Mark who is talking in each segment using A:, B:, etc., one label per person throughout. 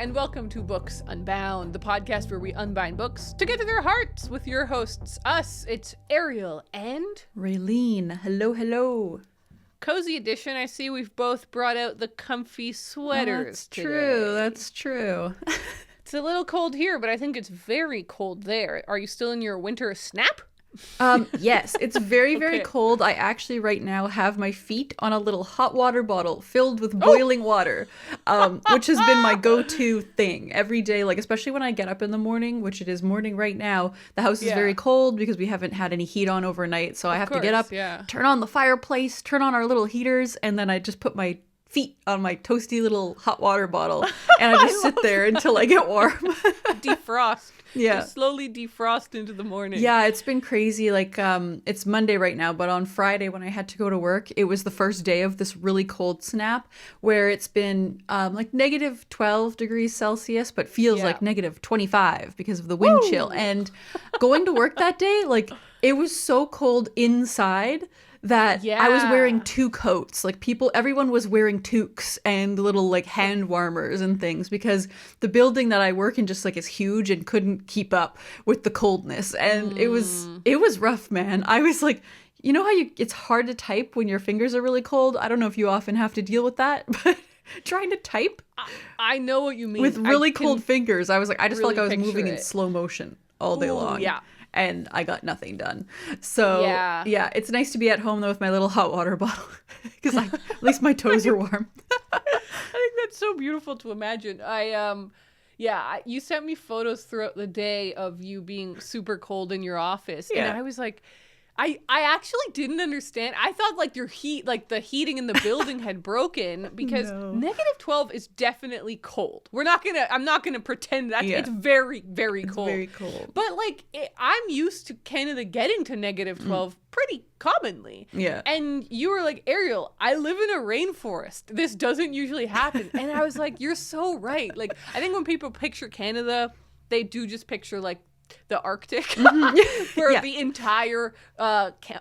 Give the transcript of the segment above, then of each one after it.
A: and welcome to Books Unbound, the podcast where we unbind books to get to their hearts with your hosts. Us, it's Ariel and
B: Raeleen. Hello, hello.
A: Cozy edition. I see we've both brought out the comfy sweaters today.
B: That's true.
A: It's a little cold here, but I think it's very cold there. Are you still in your winter snap?
B: Yes, it's very, very cold. I actually right now have my feet on a little hot water bottle filled with boiling water, which has been my go-to thing every day, like especially when I get up in the morning, which it is morning right now. The house is very cold because we haven't had any heat on overnight, so I have to get up, turn on the fireplace, turn on our little heaters, and then I just put my feet on my toasty little hot water bottle and I just sit there until I get warm.
A: Defrost.
B: Yeah.
A: Just slowly defrost into the morning.
B: Yeah, it's been crazy. Like, it's Monday right now, but on Friday when I had to go to work, it was the first day of this really cold snap where it's been like negative 12 degrees Celsius, but feels like negative 25 because of the wind chill. And going to work that day, like, it was so cold inside that I was wearing two coats. Like everyone was wearing toques and little like hand warmers and things because the building that I work in just like is huge and couldn't keep up with the coldness. And it was rough, man. I was like, you know how it's hard to type when your fingers are really cold? I don't know if you often have to deal with that, but trying to type
A: I know what you mean.
B: With really cold fingers. I was like, I just
A: really
B: felt like I was moving
A: it.
B: In slow motion all day long.
A: Yeah.
B: And I got nothing done. So, yeah, it's nice to be at home, though, with my little hot water bottle. Because at least my toes are warm.
A: I think that's so beautiful to imagine. You sent me photos throughout the day of you being super cold in your office. Yeah. And I was like, I actually didn't understand. I thought like the heating in the building had broken because negative 12 is definitely cold. I'm not gonna pretend that it's very, very cold.
B: Very cold.
A: But like I'm used to Canada getting to negative 12 pretty commonly.
B: Yeah.
A: And you were like, Ariel, I live in a rainforest. This doesn't usually happen. And I was like, you're so right. Like I think when people picture Canada, they do just picture like the Arctic for the entire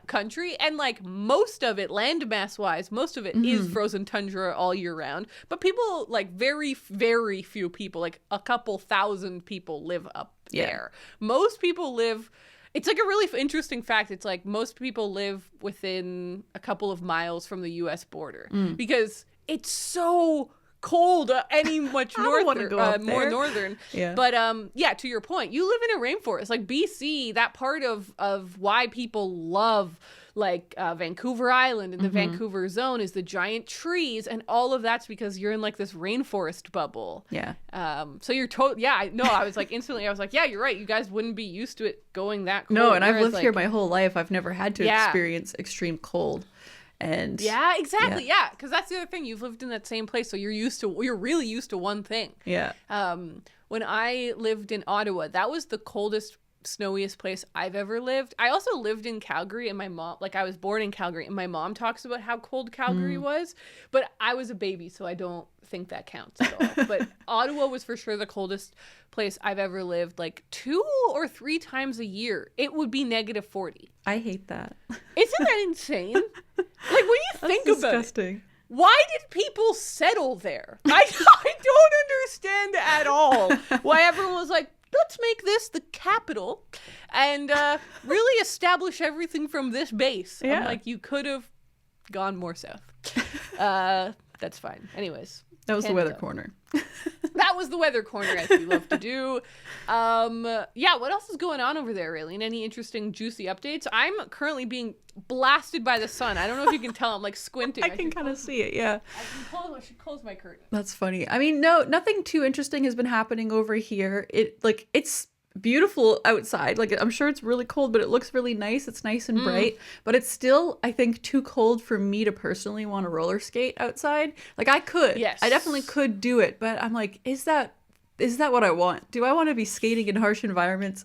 A: country, and like most of it landmass wise, most of it is frozen tundra all year round, but people like very, very few people, like a couple thousand people live up there. Most people live, it's like a really interesting fact, it's like most people live within a couple of miles from the US border because it's so cold any much more northern. But to your point, you live in a rainforest like BC. That part of why people love like Vancouver Island and the Vancouver zone is the giant trees, and all of that's because you're in like this rainforest bubble. So you're I was like instantly I was like, yeah, you're right, you guys wouldn't be used to it going that cold.
B: No, and I've lived here my whole life. I've never had to experience extreme cold. And
A: exactly. Because that's the other thing. You've lived in that same place, so you're really used to one thing. When I lived in Ottawa, that was the coldest, snowiest place I've ever lived. I also lived in Calgary, and I was born in Calgary, and my mom talks about how cold Calgary was, but I was a baby, so I don't think that counts at all. But Ottawa was for sure the coldest place I've ever lived. Like 2 or 3 times a year, it would be negative 40.
B: I hate that.
A: Isn't that insane? Like when you think about it, why did people settle there? I don't understand at all why everyone was like, let's make this the capital and really establish everything from this base. I'm like, you could have gone more south. That's fine. Anyways.
B: That was Canada. The weather corner.
A: That was the weather corner, as we love to do. What else is going on over there, Raeleen? Any interesting, juicy updates? I'm currently being blasted by the sun. I don't know if you can tell. I'm like squinting.
B: I can kind of see it, yeah.
A: I should close my curtain.
B: That's funny. I mean, no, nothing too interesting has been happening over here. It's beautiful outside. Like, I'm sure it's really cold, but it looks really nice. It's nice and bright, but it's still, I think, too cold for me to personally want to roller skate outside. Like, I definitely could do it, but I'm like, is that what I want? Do I want to be skating in harsh environments?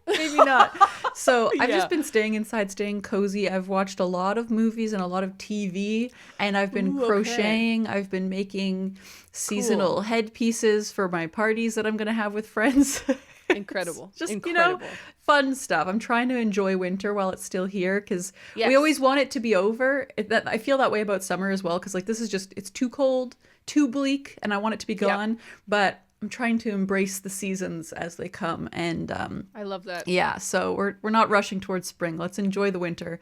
B: Maybe not. So I've just been staying inside, staying cozy. I've watched a lot of movies and a lot of TV, and I've been crocheting. I've been making seasonal headpieces for my parties that I'm going to have with friends.
A: Incredible.
B: Just,
A: incredible.
B: Fun stuff. I'm trying to enjoy winter while it's still here because we always want it to be over. I feel that way about summer as well because like this is just, it's too cold, too bleak, and I want it to be gone. But I'm trying to embrace the seasons as they come, and
A: I love that.
B: yeah, so we're not rushing towards spring. Let's enjoy the winter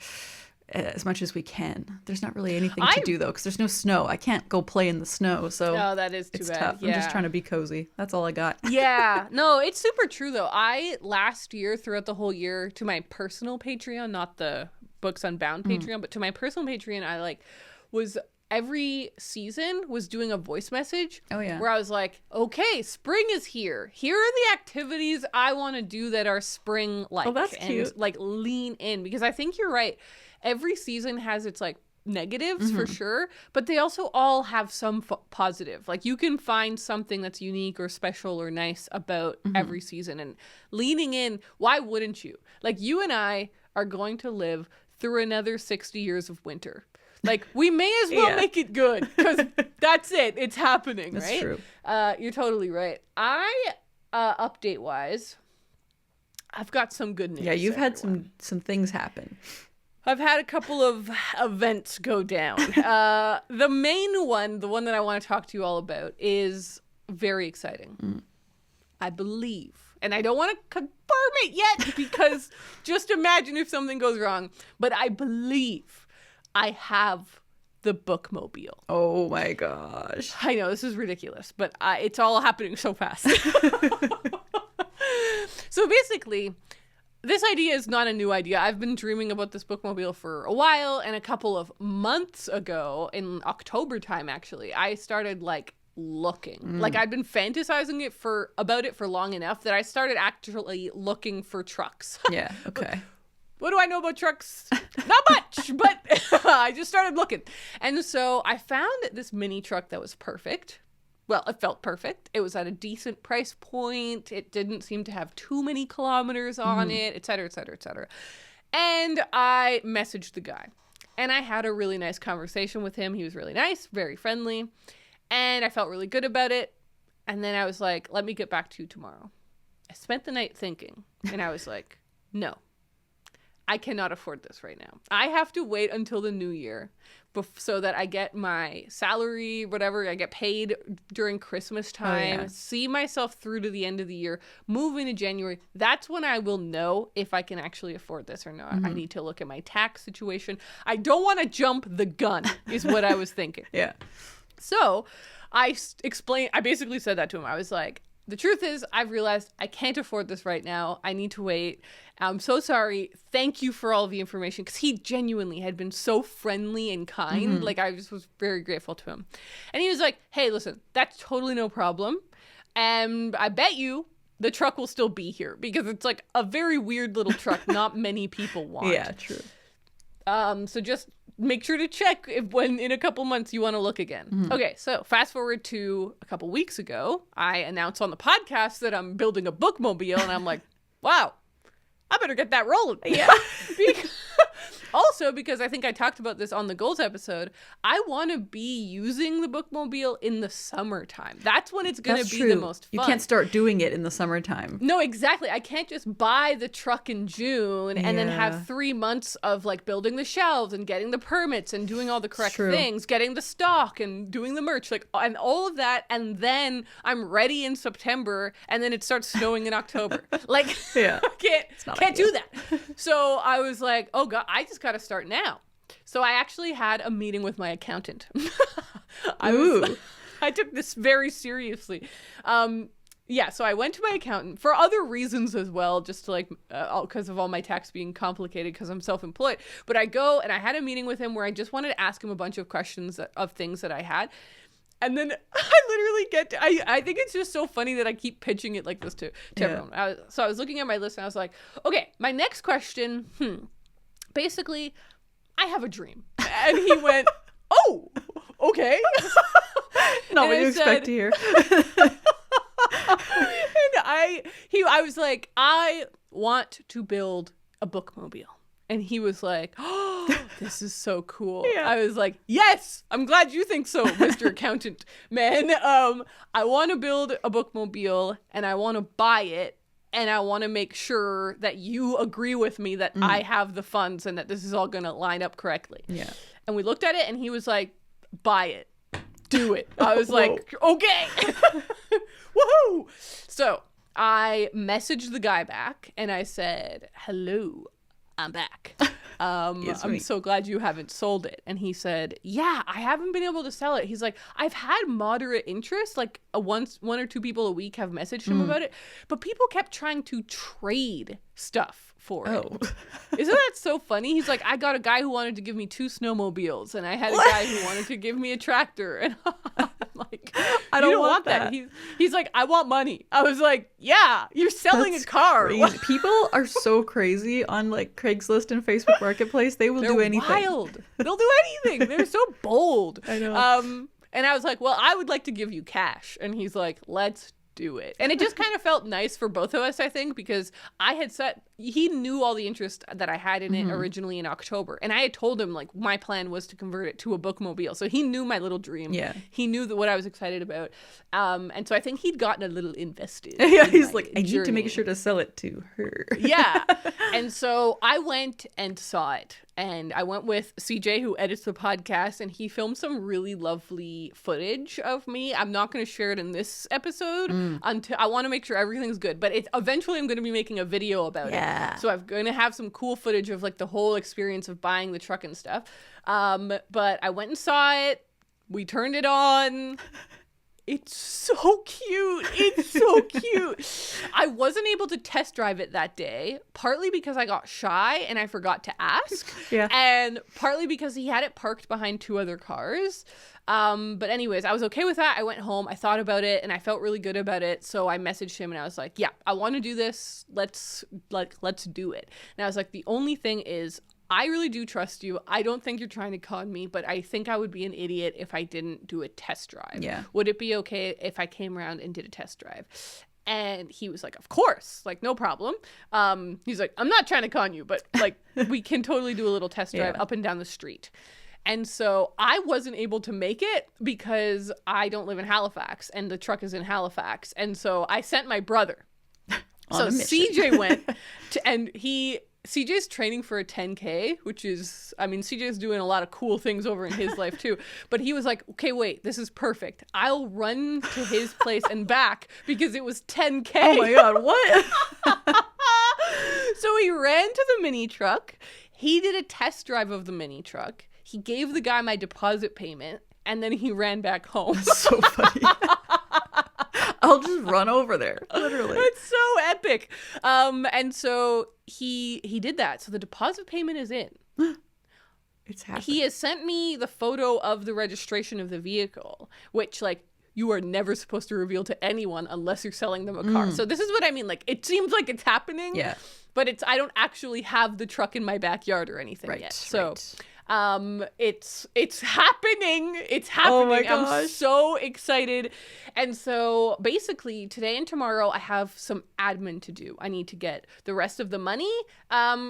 B: as much as we can. There's not really anything to do though, because there's no snow. I can't go play in the snow, so
A: oh, that is too
B: it's
A: bad.
B: tough.
A: Yeah.
B: I'm just trying to be cozy. That's all I got.
A: Yeah, no, it's super true though. I last year, throughout the whole year, to my personal Patreon, not the Books Unbound Patreon, but to my personal Patreon, I was every season was doing a voice message.
B: Oh yeah.
A: Where I was like, okay, spring is here. Here are the activities I want to do that are spring like.
B: Oh, that's
A: and
B: cute.
A: Lean in, because I think you're right. Every season has its negatives for sure, but they also all have some positive. You can find something that's unique or special or nice about every season, and leaning in. Why wouldn't you? You and I are going to live through another 60 years of winter. We may as well make it good, because that's it. It's happening,
B: that's
A: right?
B: True.
A: You're totally right. Update wise, I've got some good news.
B: Yeah, you've had some things happen.
A: I've had a couple of events go down. The main one, the one that I want to talk to you all about, is very exciting. I believe, and I don't want to confirm it yet, because just imagine if something goes wrong, but I believe I have the Bookmobile.
B: Oh my gosh.
A: I know, this is ridiculous, but it's all happening so fast. So basically, this idea is not a new idea. I've been dreaming about this Bookmobile for a while, and a couple of months ago, in October time actually, I started looking. I'd been fantasizing about it for long enough that I started actually looking for trucks.
B: Yeah, okay.
A: What do I know about trucks? Not much, but I just started looking. And so I found this mini truck that was perfect. Well, it felt perfect. It was at a decent price point. It didn't seem to have too many kilometers on it, et cetera, et cetera, et cetera. And I messaged the guy. And I had a really nice conversation with him. He was really nice, very friendly. And I felt really good about it. And then I was like, let me get back to you tomorrow. I spent the night thinking. And I was like, no. I cannot afford this right now. I have to wait until the new year so that I get my salary, whatever, I get paid during Christmas time, see myself through to the end of the year, move into January. That's when I will know if I can actually afford this or not. I need to look at my tax situation. I don't want to jump the gun is what I was thinking.
B: Yeah.
A: So I basically said that to him. I was like, the truth is, I've realized I can't afford this right now. I need to wait. I'm so sorry. Thank you for all the information. Because he genuinely had been so friendly and kind. I just was very grateful to him. And he was like, hey, listen, that's totally no problem. And I bet you the truck will still be here. Because it's a very weird little truck not many people want.
B: Yeah, true.
A: So just make sure to check when in a couple months you want to look again. Okay, so fast forward to a couple weeks ago, I announced on the podcast that I'm building a Bookmobile, and I'm like, wow, I better get that rolling.
B: Yeah.
A: Also, because I think I talked about this on the goals episode, I want to be using the Bookmobile in the summertime. That's when it's going to be the most fun.
B: You can't start doing it in the summertime.
A: No, exactly. I can't just buy the truck in June and then have 3 months of building the shelves and getting the permits and doing all the correct things, getting the stock and doing the merch, and all of that. And then I'm ready in September, and then it starts snowing in October.
B: Yeah.
A: I can't do that. So I was like, oh God, I just got to start now. So I actually had a meeting with my accountant. I took this very seriously. So I went to my accountant for other reasons as well, just to because of all my tax being complicated because I'm self-employed. But I go and I had a meeting with him where I just wanted to ask him a bunch of questions of things that I had. And then I literally I think it's just so funny that I keep pitching it like this to everyone. So I was looking at my list and I was like, okay, my next question, basically, I have a dream. And he went, oh, okay.
B: Not what you expect to hear.
A: And I was like, I want to build a Bookmobile. And he was like, oh, this is so cool. Yeah. I was like, yes, I'm glad you think so, Mr. Accountant Man. I want to build a Bookmobile and I want to buy it. And I want to make sure that you agree with me that I have the funds and that this is all going to line up correctly.
B: Yeah.
A: And we looked at it and he was like, buy it. Do it. I was like, okay. Woohoo! So I messaged the guy back and I said, hello, I'm back. I'm so glad you haven't sold it. And he said, yeah, I haven't been able to sell it. He's like, I've had moderate interest. Like one or two people a week have messaged him about it. But people kept trying to trade stuff for it. Isn't that so funny? He's like, I got a guy who wanted to give me 2 snowmobiles. And I had a guy who wanted to give me a tractor. And I'm like, I don't want that. He's like, I want money. I was like, yeah, you're selling a car.
B: People are so crazy on like Craigslist and Facebook Marketplace. They will do anything.
A: Wild. They'll do anything. They're so bold.
B: I know.
A: And I was like, well, I would like to give you cash. And he's like, let's do it. And it just kind of felt nice for both of us, I think, because he knew all the interest that I had in it originally in October. And I had told him, like, my plan was to convert it to a bookmobile. So he knew my little dream. Yeah. He knew what I was excited about. And so I think he'd gotten a little invested.
B: Yeah, he's like, I need to make sure to sell it to her.
A: Yeah. And so I went and saw it. And I went with CJ, who edits the podcast, and he filmed some really lovely footage of me. I'm not going to share it in this episode until I want to make sure everything's good. But eventually I'm going to be making a video about it. So I'm going to have some cool footage of like the whole experience of buying the truck and stuff. But I went and saw it. We turned it on. It's so cute. It's so cute. I wasn't able to test drive it that day, partly because I got shy and I forgot to ask. And partly because he had it parked behind 2 other cars. But anyways, I was okay with that. I went home, I thought about it, and I felt really good about it. So I messaged him and I was like, yeah, I want to do this. Let's do it. And I was like, the only thing is, I really do trust you. I don't think you're trying to con me, but I think I would be an idiot if I didn't do a test drive. Yeah. Would it be okay if I came around and did a test drive? And he was like, of course, like, no problem. He's like, I'm not trying to con you, but like, we can totally do a little test drive up and down the street. And so I wasn't able to make it because I don't live in Halifax and the truck is in Halifax. And so I sent my brother. So CJ went and CJ's training for a 10K, which is, I mean, CJ's doing a lot of cool things over in his life too. But he was like, okay, wait, this is perfect. I'll run to his place and back because it was 10K.
B: Oh my God, what?
A: So he ran to the mini truck. He did a test drive of the mini truck. He gave the guy my deposit payment and then he ran back home.
B: That's so funny. I'll just run over there. Literally.
A: It's so epic. And so he did that. So the deposit payment is in.
B: It's happening.
A: He has sent me the photo of the registration of the vehicle, which like you are never supposed to reveal to anyone unless you're selling them a car. So this is what I mean. Like it seems like it's happening. Yeah. But I don't actually have the truck in my backyard or anything yet. So it's happening. It's happening.
B: Oh my gosh.
A: I'm so excited. And so basically today and tomorrow I have some admin to do. I need to get the rest of the money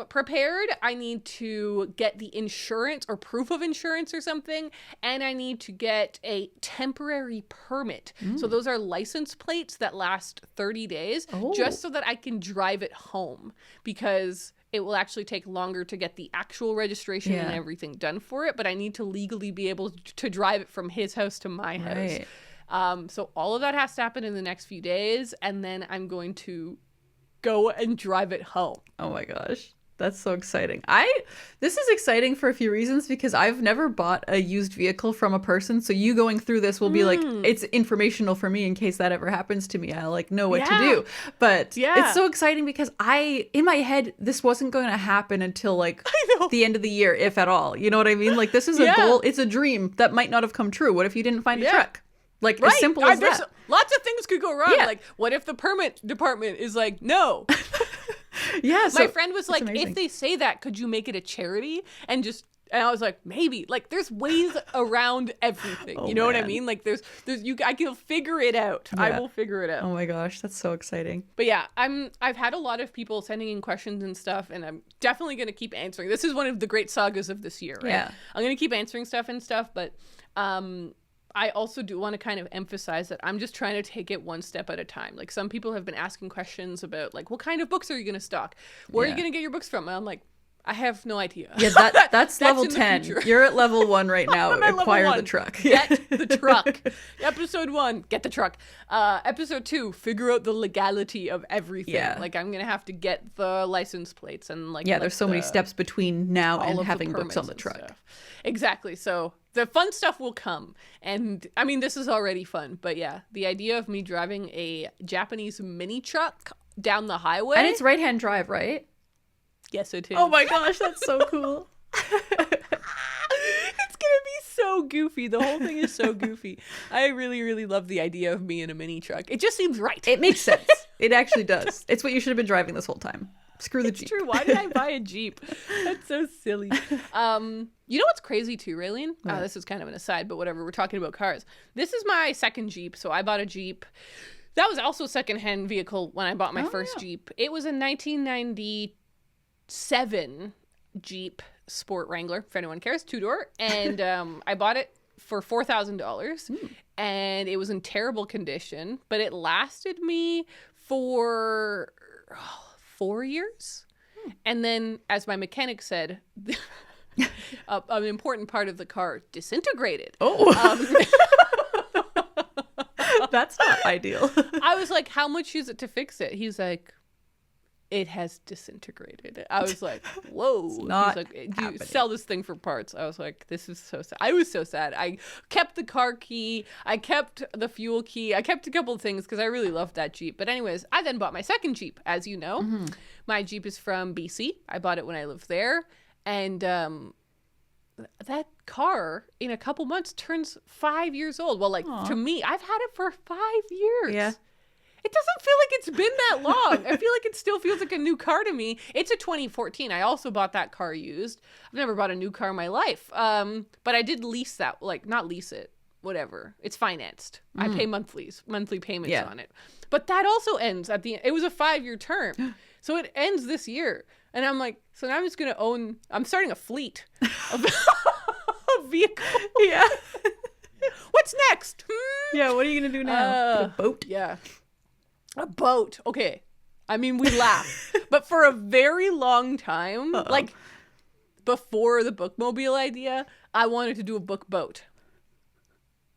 A: prepared. I need to get the insurance or proof of insurance or something. And I need to get a temporary permit. So those are license plates that last 30 days just so that I can drive it home, because it will actually take longer to get the actual registration and everything done for it, but I need to legally be able to drive it from his house to my house. So all of that has to happen in the next few days, and then I'm going to go and drive it home.
B: Oh my gosh. That's so exciting. This is exciting for a few reasons, because I've never bought a used vehicle from a person. So you going through this will be like, it's informational for me in case that ever happens to me. I like know what to do. But it's so exciting because in my head, this wasn't going to happen until like the end of the year, if at all. You know what I mean? Like this is a goal. It's a dream that might not have come true. What if you didn't find a truck? Like as simple as that.
A: Lots of things could go wrong. Like what if the permit department is like, no. My friend was like, if they say that, could you make it a charity? And I was like, maybe. Like there's ways around everything. You know what I mean? Like I can figure it out. I will figure it out.
B: Oh my gosh, that's so exciting.
A: But yeah, I've had a lot of people sending in questions and stuff, and I'm definitely going to keep answering. This is one of the great sagas of this year, right? Yeah. I'm going to keep answering stuff, but I also do want to kind of emphasize that I'm just trying to take it one step at a time. Like some people have been asking questions about like, what kind of books are you going to stock? Where are you going to get your books from? And I'm like, I have no idea.
B: Yeah, that's level
A: in the
B: 10.
A: future.
B: You're at level 1 right now.
A: I'm at level
B: Acquire the
A: 1.
B: truck.
A: Get the truck. Episode 1, get the truck. Episode 2, figure out the legality of everything.
B: Yeah.
A: Like, I'm going to have to get the license plates and like.
B: Yeah, there's so many steps between now and having books on the truck.
A: Stuff. Exactly. So the fun stuff will come. And I mean, this is already fun. But yeah, the idea of me driving a Japanese mini truck down the highway.
B: And it's right-hand drive, right?
A: Yes, it is.
B: Oh my gosh, that's so cool.
A: It's gonna be so goofy. The whole thing is so goofy. I really, really love the idea of me in a mini truck. It just seems right.
B: It makes sense. It actually does. It's what you should have been driving this whole time. Screw the Jeep.
A: True. Why did I buy a Jeep? That's so silly. You know what's crazy too, Raeleen? This is kind of an aside, but whatever. We're talking about cars. This is my second Jeep. So I bought a Jeep. That was also a secondhand vehicle when I bought my first Jeep. It was a 1997 Jeep Sport Wrangler, if anyone cares, 2-door. And I bought it for $4,000. And it was in terrible condition, but it lasted me for 4 years. And then, as my mechanic said, an important part of the car disintegrated.
B: That's not ideal.
A: I was like, how much is it to fix it? He's like, it has disintegrated. I was like, whoa.
B: It's not
A: He's like,
B: happening.
A: you sell this thing for parts. I was like, this is so sad. I was so sad. I kept the car key. I kept the fuel key. I kept a couple of things because I really loved that Jeep. But anyways, I then bought my second Jeep, as you know. My Jeep is from BC. I bought it when I lived there. And that car in a couple months turns 5 years old. Well, like to me, I've had it for 5 years.
B: Yeah.
A: It doesn't feel like it's been that long. I feel like it still feels like a new car to me. It's a 2014. I also bought that car used. I've never bought a new car in my life. But I did lease that, like not lease it, whatever. It's financed. I pay monthly payments on it. But that also ends at the end. It was a 5-year term. So it ends this year. And I'm like, so now I'm just going to I'm starting a fleet of vehicles.
B: Yeah.
A: What's next?
B: Yeah, what are you going to do now? Get a boat?
A: Yeah. A boat. Okay. I mean, we laugh. But for a very long time, like before the Bookmobile idea, I wanted to do a book boat.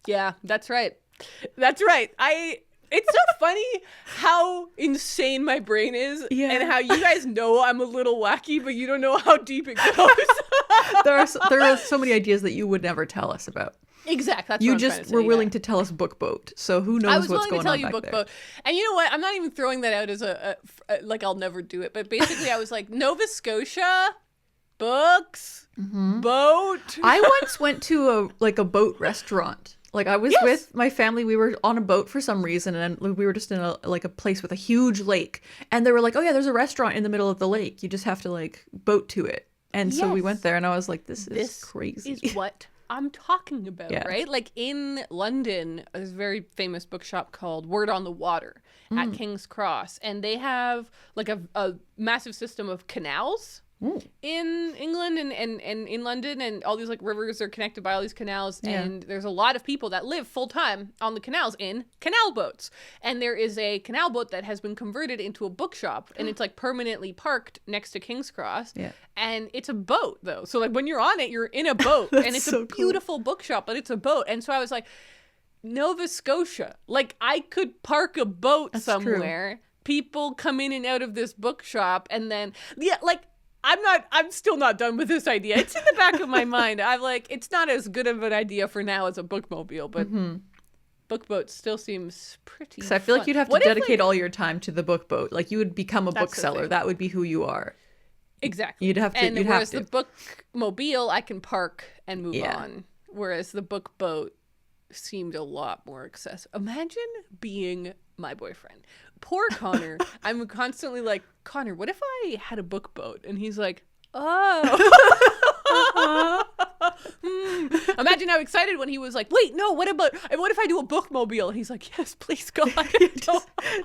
A: Yeah, that's right. That's right. It's so funny how insane my brain is and how you guys know I'm a little wacky, but you don't know how deep it goes.
B: There are so many ideas that you would never tell us about.
A: Exactly. That's
B: you
A: what I'm
B: just
A: trying to say,
B: were willing to tell us book boat. So who knows
A: I was
B: what's
A: willing
B: going
A: to tell
B: on
A: you
B: back
A: book
B: there.
A: boat. And you know what? I'm not even throwing that out as like I'll never do it. But basically I was like, Nova Scotia, books, boat.
B: I once went to a boat restaurant. Like I was with my family, we were on a boat for some reason, and we were just in a place with a huge lake, and they were like, "Oh yeah, there's a restaurant in the middle of the lake. You just have to boat to it." And so we went there, and I was like, "This is crazy."
A: Is what I'm talking about,
B: Yeah.
A: right? Like in London, there's a very famous bookshop called Word on the Water at King's Cross, and they have like a massive system of canals. In England and in London, and all these like rivers are connected by all these canals, and there's a lot of people that live full time on the canals in canal boats. And there is a canal boat that has been converted into a bookshop, and it's like permanently parked next to King's Cross.
B: Yeah.
A: And it's a boat though, so like when you're on it, you're in a boat, and it's
B: so
A: a beautiful bookshop, but it's a boat. And so I was like, Nova Scotia, like I could park a boat somewhere. True. People come in and out of this bookshop, and then I'm still not done with this idea. It's in the back of my mind. I'm like, it's not as good of an idea for now as a bookmobile, but book boat still seems pretty
B: So I feel
A: fun.
B: like you'd have to dedicate all your time to the book boat. Like you would become a bookseller. That would be who you are.
A: Exactly.
B: You'd have to.
A: And whereas the bookmobile, I can park and move on. Whereas the book boat seemed a lot more accessible. Imagine being my boyfriend. Poor Connor. I'm constantly like, Connor, what if I had a book boat? And he's like, oh. Imagine how excited when he was like, wait, no, what if I do a bookmobile? And he's like, yes, please, God.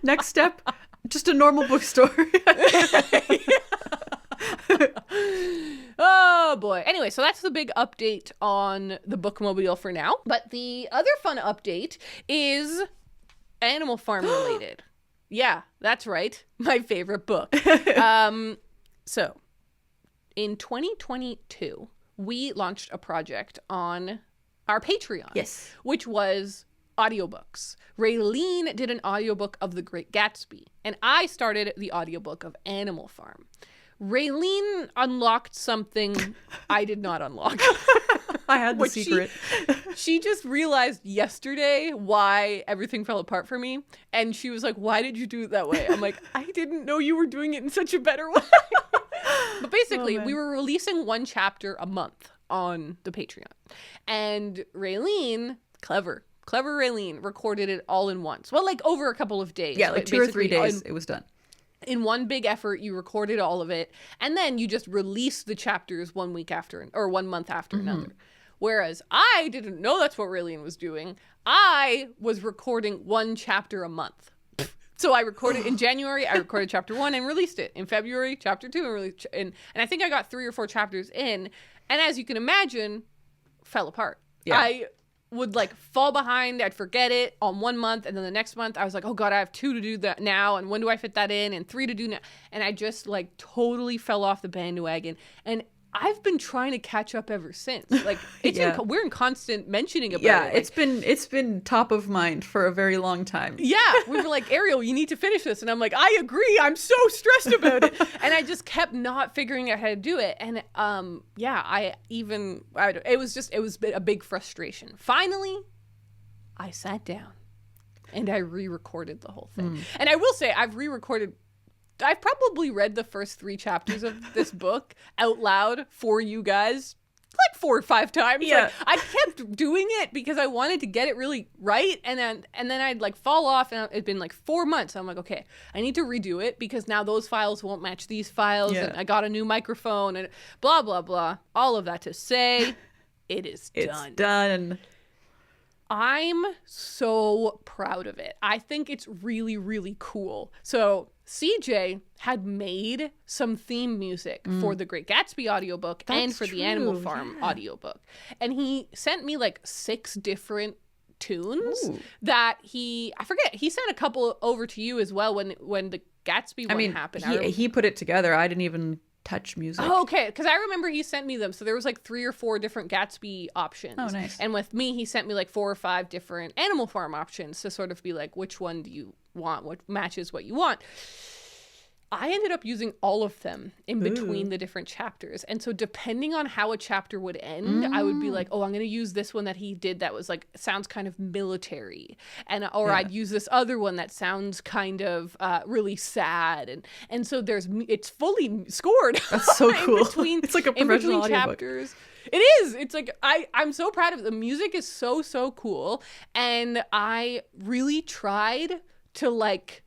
B: Next step, just a normal bookstore.
A: Oh boy. Anyway, so that's the big update on the bookmobile for now. But the other fun update is Animal Farm related. Yeah, that's right. My favorite book. So in 2022, we launched a project on our Patreon.
B: Yes.
A: Which was audiobooks. Raeleen did an audiobook of The Great Gatsby, and I started the audiobook of Animal Farm. Raeleen unlocked something I did not unlock.
B: I had the secret.
A: She just realized yesterday why everything fell apart for me. And she was like, why did you do it that way? I'm like, I didn't know you were doing it in such a better way. But basically, we were releasing one chapter a month on the Patreon. And Raeleen, clever Raeleen, recorded it all in once. Well, like over a couple of days.
B: Yeah, like 2 or 3 days, it was done.
A: In one big effort, you recorded all of it, and then you just released the chapters 1 week after, or 1 month after another. Whereas I didn't know that's what Raeleen was doing. I was recording 1 chapter a month. So I recorded in January, I recorded chapter 1 and released it. In February, chapter 2 and released, and I think I got 3 or 4 chapters in, and as you can imagine, fell apart.
B: Yeah.
A: I would like fall behind. I'd forget it on 1 month, and then the next month I was like, oh god, I have 2 to do that now, and when do I fit that in, and 3 to do now, and I just like totally fell off the bandwagon. And I've been trying to catch up ever since. Like we're in constant mentioning about it.
B: Yeah,
A: Like,
B: it's been top of mind for a very long time.
A: yeah, we were like, Ariel, you need to finish this, and I'm like, I agree. I'm so stressed about it, and I just kept not figuring out how to do it. And it was a big frustration. Finally, I sat down and I re-recorded the whole thing. And I will say, I've probably read the first 3 chapters of this book out loud for you guys like 4 or 5 times.
B: Yeah.
A: Like, I kept doing it because I wanted to get it really right, and then I'd like fall off, and it'd been like 4 months. I'm like, okay, I need to redo it because now those files won't match these files, and I got a new microphone and blah blah blah. All of that to say, it is done.
B: It's done.
A: I'm so proud of it. I think it's really, really cool. So CJ had made some theme music for the Great Gatsby audiobook and for the Animal Farm audiobook. And he sent me like 6 different tunes that I forget, he sent a couple over to you as well when the Gatsby one happened.
B: He put it together. I didn't even touch music.
A: Oh, okay. Because I remember he sent me them. So there was like 3 or 4 different Gatsby options.
B: Oh, nice.
A: And with me, he sent me like 4 or 5 different Animal Farm options to sort of be like, which one do you want? What matches what you want? I ended up using all of them in between the different chapters. And so depending on how a chapter would end, I would be like, oh, I'm going to use this one that he did that was like, sounds kind of military. Or I'd use this other one that sounds kind of really sad. And so it's fully scored.
B: That's so cool. It's like a professional audiobook.
A: Chapters. It is. It's like, I'm so proud of it. The music is so, so cool. And I really tried to like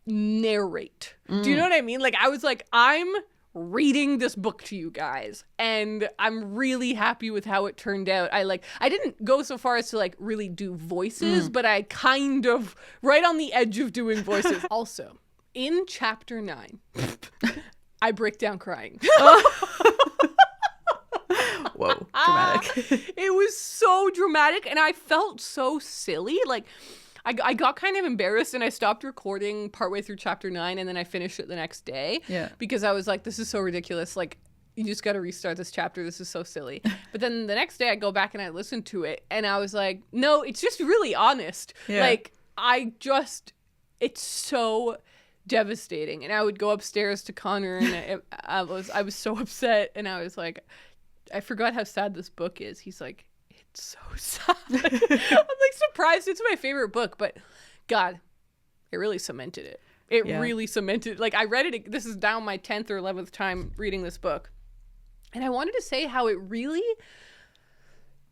A: narrate. Do you know what I mean? Like, I was like, I'm reading this book to you guys, and I'm really happy with how it turned out. I didn't go so far as to like really do voices, but I kind of right on the edge of doing voices. Also, in chapter 9, I break down crying.
B: Whoa, dramatic.
A: It was so dramatic, and I felt so silly. Like, I got kind of embarrassed, and I stopped recording partway through chapter 9, and then I finished it the next day.
B: Yeah.
A: Because I was like, this is so ridiculous. Like, you just got to restart this chapter. This is so silly. But then the next day I go back and I listen to it, and I was like, no, it's just really honest.
B: Yeah.
A: Like, it's so devastating. And I would go upstairs to Connor, and I was so upset, and I was like, I forgot how sad this book is. He's like, so sad. I'm like surprised it's my favorite book, but God, it really cemented it. It really cemented. Like, I read it. This is now my 10th or 11th time reading this book, and I wanted to say how it really.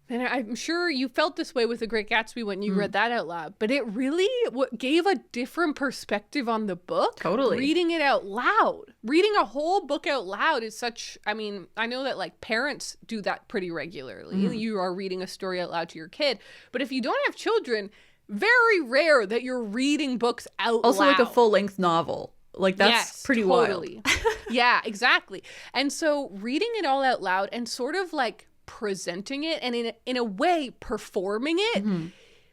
A: And I'm sure you felt this way with The Great Gatsby when you read that out loud, but it really gave a different perspective on the book.
B: Totally.
A: Reading it out loud. Reading a whole book out loud is such, I mean, I know that like parents do that pretty regularly. You are reading a story out loud to your kid. But if you don't have children, very rare that you're reading books out loud.
B: Also like a full-length novel. Like, that's pretty
A: totally
B: wild.
A: Yeah, exactly. And so reading it all out loud and sort of like presenting it and in a way performing it,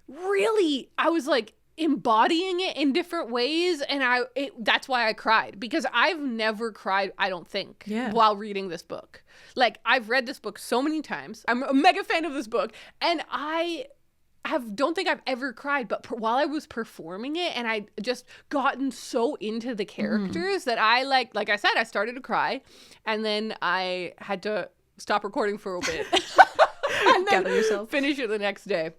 A: really, I was like, embodying it in different ways, and that's why I cried, because I've never cried, I don't think, while reading this book. Like, I've read this book so many times. I'm a mega fan of this book, and I don't think I've ever cried, but while I was performing it, and I just gotten so into the characters that I like I said, I started to cry, and then I had to stop recording for a bit and then finish it the next day.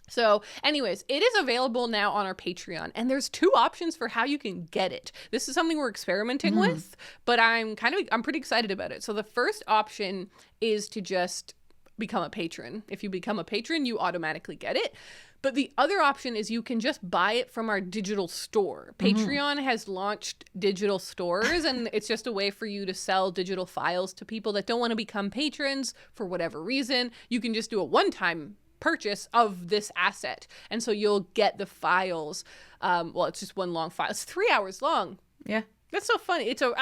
A: So anyways, it is available now on our Patreon, and there's 2 options for how you can get it. This is something we're experimenting with, but I'm pretty excited about it. So the first option is to just become a patron. If you become a patron, you automatically get it. But the other option is you can just buy it from our digital store. Patreon has launched digital stores, and it's just a way for you to sell digital files to people that don't want to become patrons for whatever reason. You can just do a one-time purchase of this asset, and so you'll get the files. It's just one long file. It's 3 hours long. Yeah, that's so funny. It's an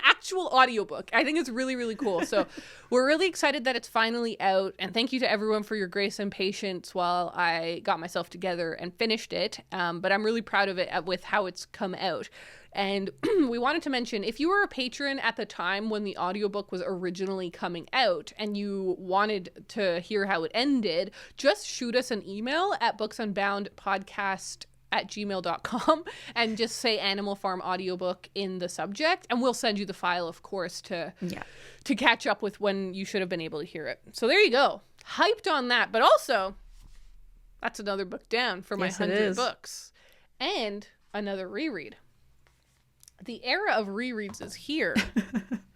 A: actual audiobook. I think it's really, really cool. So we're really excited that it's finally out, and thank you to everyone for your grace and patience while I got myself together and finished it. But I'm really proud of it with how it's come out. And we wanted to mention, if you were a patron at the time when the audiobook was originally coming out and you wanted to hear how it ended, just shoot us an email at booksunboundpodcast@gmail.com and just say Animal Farm audiobook in the subject, and we'll send you the file, of course, to catch up with when you should have been able to hear it. So there you go. Hyped on that. But also, that's another book down for my 100 books. And another reread. The era of rereads is here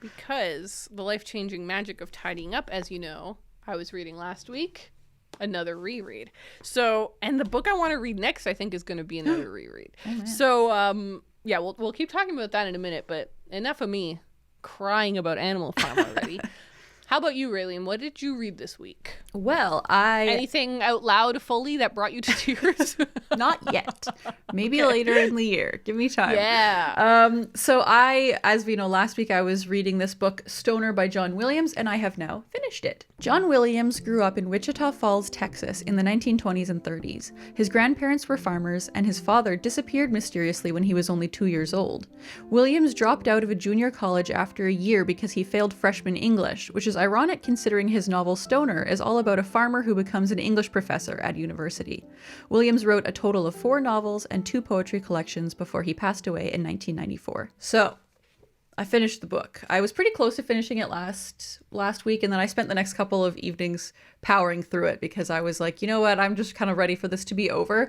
A: because the life-changing magic of tidying up, as you know, I was reading last week, another reread. So, and the book I want to read next, I think, is going to be another reread. So, we'll keep talking about that in a minute, but enough of me crying about Animal Farm already. How about you, Raeleen? What did you read this week?
B: Well,
A: anything out loud fully that brought you to tears?
B: Not yet. Maybe later in the year. Give me time.
A: Yeah.
B: So as we know, last week I was reading this book, Stoner by John Williams, and I have now finished it. John Williams grew up in Wichita Falls, Texas in the 1920s and 30s. His grandparents were farmers, and his father disappeared mysteriously when he was only 2 years old. Williams dropped out of a junior college after a year because he failed freshman English, which is ironic considering his novel Stoner is all about a farmer who becomes an English professor at university. Williams wrote a total of 4 novels and 2 poetry collections before he passed away in 1994. So, I finished the book. I was pretty close to finishing it last week, and then I spent the next couple of evenings powering through it because I was like, you know what, I'm just kind of ready for this to be over.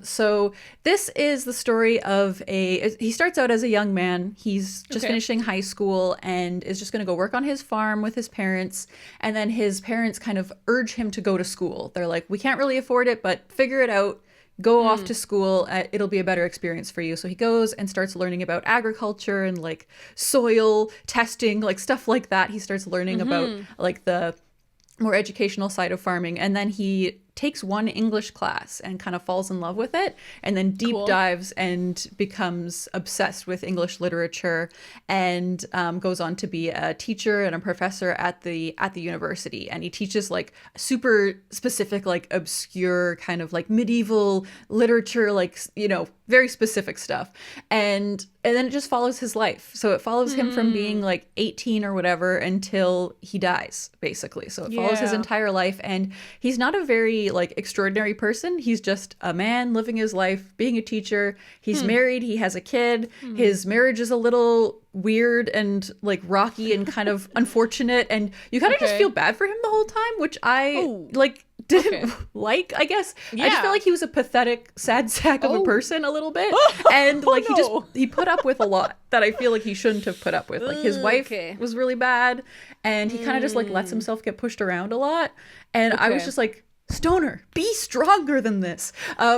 B: So this is the story of he starts out as a young man. He's just finishing high school and is just going to go work on his farm with his parents. And then his parents kind of urge him to go to school. They're like, we can't really afford it, but figure it out. Go off to school. It'll be a better experience for you. So he goes and starts learning about agriculture and like soil testing, like stuff like that. He starts learning about like the more educational side of farming. And then he takes one English class and kind of falls in love with it, and then deep dives and becomes obsessed with English literature, and goes on to be a teacher and a professor at the university. And he teaches like super specific, like obscure kind of like medieval literature, like, you know, very specific stuff. And then it just follows his life. So it follows him from being like 18 or whatever until he dies, basically. So it follows his entire life, and he's not a very like extraordinary person. He's just a man living his life, being a teacher. He's married. He has a kid. His marriage is a little weird and like rocky and kind of unfortunate, and you kind of just feel bad for him the whole time, which I didn't like, I guess. I just feel like he was a pathetic, sad sack of a person a little bit. And like he put up with a lot that I feel like he shouldn't have put up with. Like his wife was really bad, and he kind of just like lets himself get pushed around a lot. And I was just like, Stoner, be stronger than this. I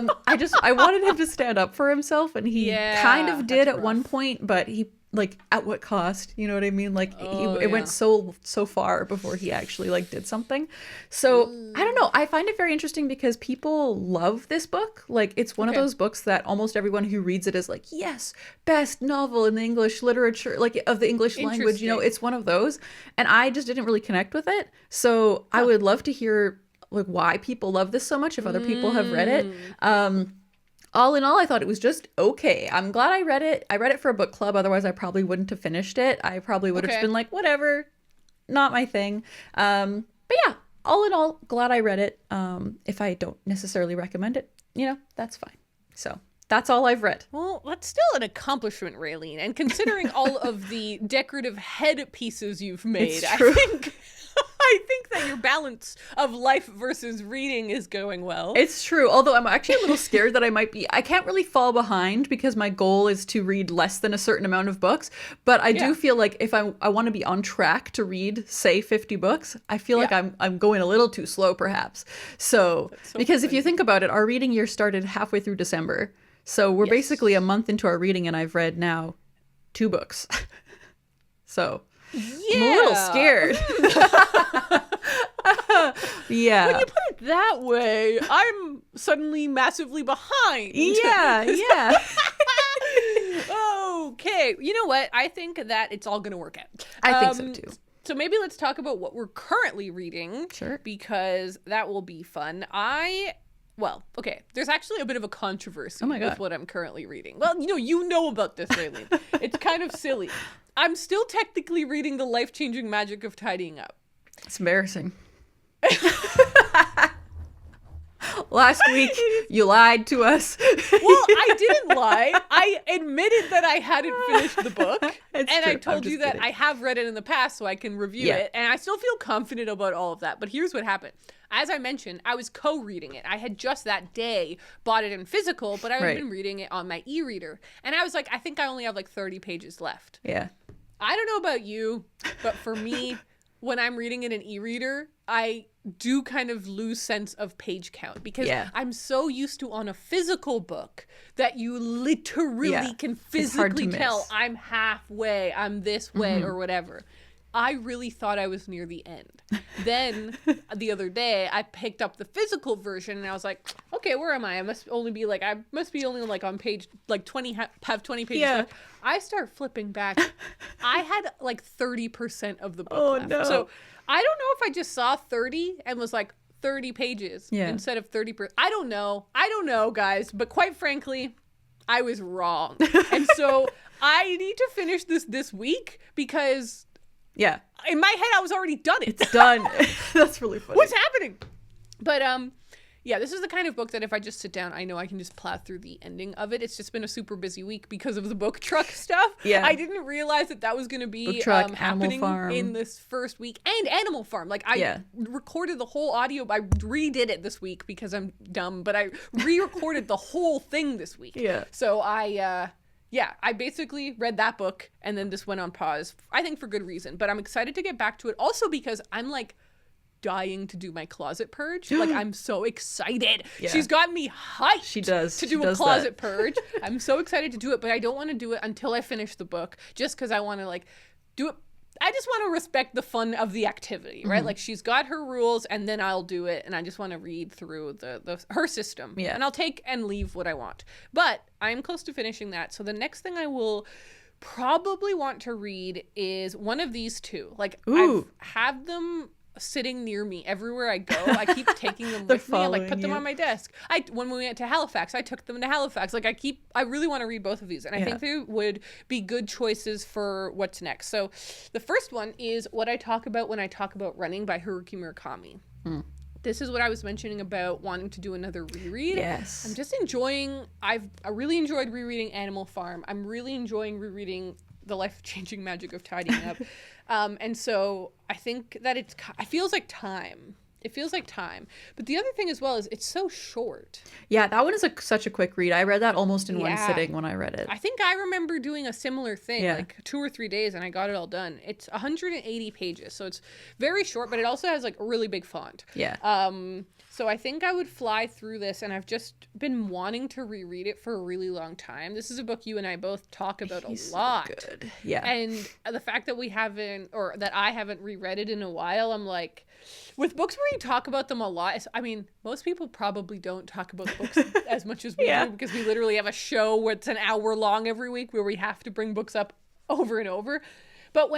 B: wanted him to stand up for himself, and he kind of did at one point, but he, like, at what cost? You know what I mean? Like, it went so far before he actually like did something. So I don't know. I find it very interesting because people love this book. Like, it's one of those books that almost everyone who reads it is like, yes, best novel in the English literature, like of the English language. You know, it's one of those. And I just didn't really connect with it. So I would love to hear like why people love this so much if other people have read it. All in all, I thought it was just okay. I'm glad I read it. I read it for a book club. Otherwise, I probably wouldn't have finished it. I probably would have just been like, whatever, not my thing. But yeah, all in all, glad I read it. If I don't necessarily recommend it, that's fine. So that's all I've read.
A: Well, that's still an accomplishment, Raeleen. And considering all of the decorative head pieces you've made, I think that your balance of life versus reading is going well.
B: It's true. Although I'm actually a little scared that I can't really fall behind because my goal is to read less than a certain amount of books. But I do feel like if I want to be on track to read, say, 50 books, I feel like I'm going a little too slow, perhaps. So because if you think about it, our reading year started halfway through December. So we're basically a month into our reading and I've read now 2 books. So I'm a little scared. Yeah.
A: When you put it that way, I'm suddenly massively behind.
B: Yeah.
A: Okay. You know what? I think that it's all going to work out.
B: I think so too.
A: So maybe let's talk about what we're currently reading.
B: Sure.
A: Because that will be fun. Well, okay, there's actually a bit of a controversy with what I'm currently reading. Well, you know about this, Raeleen. It's kind of silly. I'm still technically reading The Life-Changing Magic of Tidying Up.
B: It's embarrassing. Last week, you lied to us.
A: Well, I didn't lie. I admitted that I hadn't finished the book. I told you that I have read it in the past so I can review it. And I still feel confident about all of that. But here's what happened. As I mentioned, I was co-reading it. I had just that day bought it in physical, but I had been reading it on my e-reader. And I was like, I think I only have like 30 pages left.
B: Yeah.
A: I don't know about you, but for me, when I'm reading in an e-reader, I do kind of lose sense of page count because I'm so used to on a physical book that you literally can physically tell I'm halfway, I'm this way or whatever. I really thought I was near the end. Then the other day I picked up the physical version and I was like, okay, where am I? I must be only like on page like 20 have 20 pages left. I start flipping back. I had like 30% of the book left.
B: No.
A: So I don't know if I just saw 30 and was like 30 pages instead of 30%. I don't know, guys, but quite frankly, I was wrong. And so I need to finish this week because in my head, I was already done it.
B: It's done. That's really funny.
A: What's happening? But this is the kind of book that if I just sit down, I know I can just plow through the ending of it. It's just been a super busy week because of the book truck stuff. Yeah. I didn't realize that was going to be
B: book truck,
A: happening in this first week. And Animal Farm. Like I recorded the whole audio. I redid it this week because I'm dumb, but I re-recorded the whole thing this week. Yeah. So I basically read that book and then this went on pause, I think for good reason. But I'm excited to get back to it also because I'm like dying to do my closet purge. Like I'm so excited. Yeah. She's got me hyped.
B: She does.
A: To do a closet purge. I'm so excited to do it, but I don't want to do it until I finish the book just because I want to like do it. I just want to respect the fun of the activity, right? Like she's got her rules and then I'll do it and I just want to read through her system. Yeah. And I'll take and leave what I want. But I'm close to finishing that. So the next thing I will probably want to read is one of these two. Like I have them sitting near me everywhere I go. I keep taking them with me. I like put them on my desk. When we went to Halifax, I took them to Halifax. Like I really want to read both of these, and I think they would be good choices for what's next. So the first one is what I talk about when I talk about running by Haruki Murakami. This is what I was mentioning about wanting to do another reread. Yes. I'm just enjoying, I really enjoyed rereading Animal Farm. I'm really enjoying rereading The Life-Changing Magic of Tidying Up. And so I think that it feels like time. It feels like time. But the other thing as well is it's so short.
B: Yeah, that one is such a quick read. I read that almost in one sitting when I read it.
A: I think I remember doing a similar thing, like 2 or 3 days, and I got it all done. It's 180 pages, so it's very short, but it also has like a really big font. Yeah. So I think I would fly through this, and I've just been wanting to reread it for a really long time. This is a book you and I both talk about a lot. So good. Yeah. And the fact that that I haven't reread it in a while, I'm like, with books where you talk about them a lot, I mean, most people probably don't talk about books as much as we do because we literally have a show where it's an hour long every week where we have to bring books up over and over. But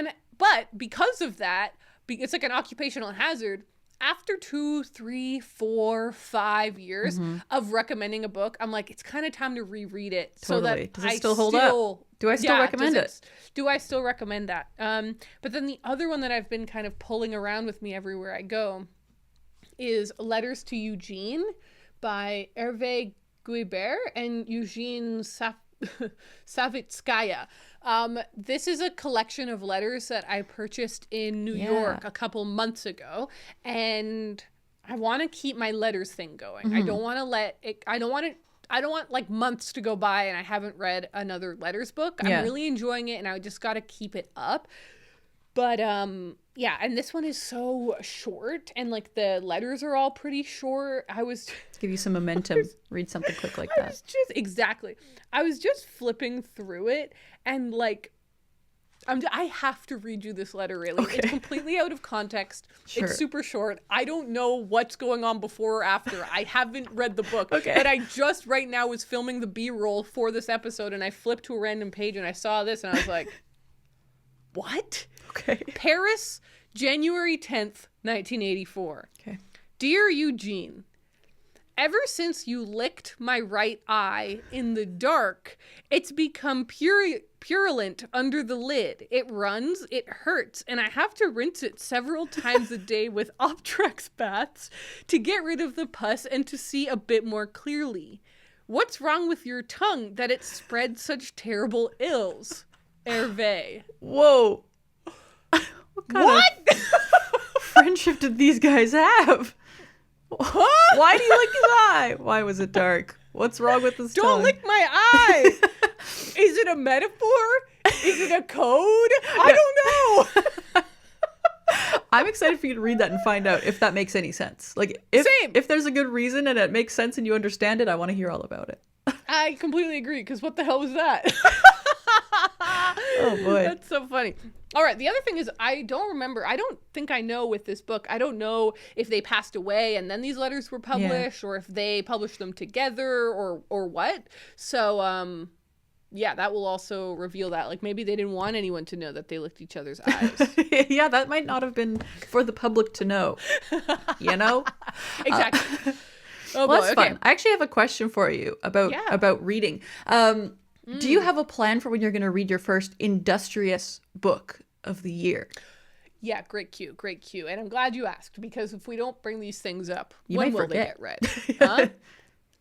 A: because of that, it's like an occupational hazard. after 2, 3, 4, 5 years of recommending a book, I'm like, it's kind of time to reread it.
B: Totally.
A: So that
B: Does it still hold up? Do I still recommend it?
A: Do I still recommend that? But then the other one that I've been kind of pulling around with me everywhere I go is Letters to Eugene by Hervé Guibert and Eugene Savitskaya. This is a collection of letters that I purchased in New York a couple months ago, and I want to keep my letters thing going. I don't want to let it, I don't want like months to go by and I haven't read another letters book. I'm really enjoying it and I just got to keep it up. But yeah, and this one is so short and like the letters are all pretty short.
B: Give you some momentum. Read something quick like that.
A: I was just flipping through it and like I have to read you this letter, Raeleen. Okay. It's completely out of context. Sure. It's super short. I don't know what's going on before or after. I haven't read the book. Okay. But I just right now was filming the B-roll for this episode and I flipped to a random page and I saw this and I was like, what? Okay. Paris, January 10th, 1984. Okay. Dear Eugene, ever since you licked my right eye in the dark, it's become purulent under the lid. It runs, it hurts, and I have to rinse it several times a day with Optrex baths to get rid of the pus and to see a bit more clearly. What's wrong with your tongue that it spreads such terrible ills? Hervé.
B: Whoa. What kind of friendship did these guys have? What? Why do you lick his eye? Why was it dark? What's wrong with this tongue?
A: Don't lick my eye. Is it a metaphor? Is it a code? I don't know.
B: I'm excited for you to read that and find out if that makes any sense. Like, if there's a good reason and it makes sense and you understand it, I want to hear all about it.
A: I completely agree, because what the hell was that?
B: Oh boy.
A: That's so funny. All right, the other thing is I don't think I know with this book, I don't know if they passed away and then these letters were published or if they published them together or what. So yeah, that will also reveal that. Like maybe they didn't want anyone to know that they licked each other's eyes.
B: Yeah, that might not have been for the public to know. You know?
A: Exactly.
B: Oh, well, that's fun. I actually have a question for you about reading. Do you have a plan for when you're going to read your first industrious book of the year?
A: Yeah, great cue. And I'm glad you asked, because if we don't bring these things up, when will they get read? Huh?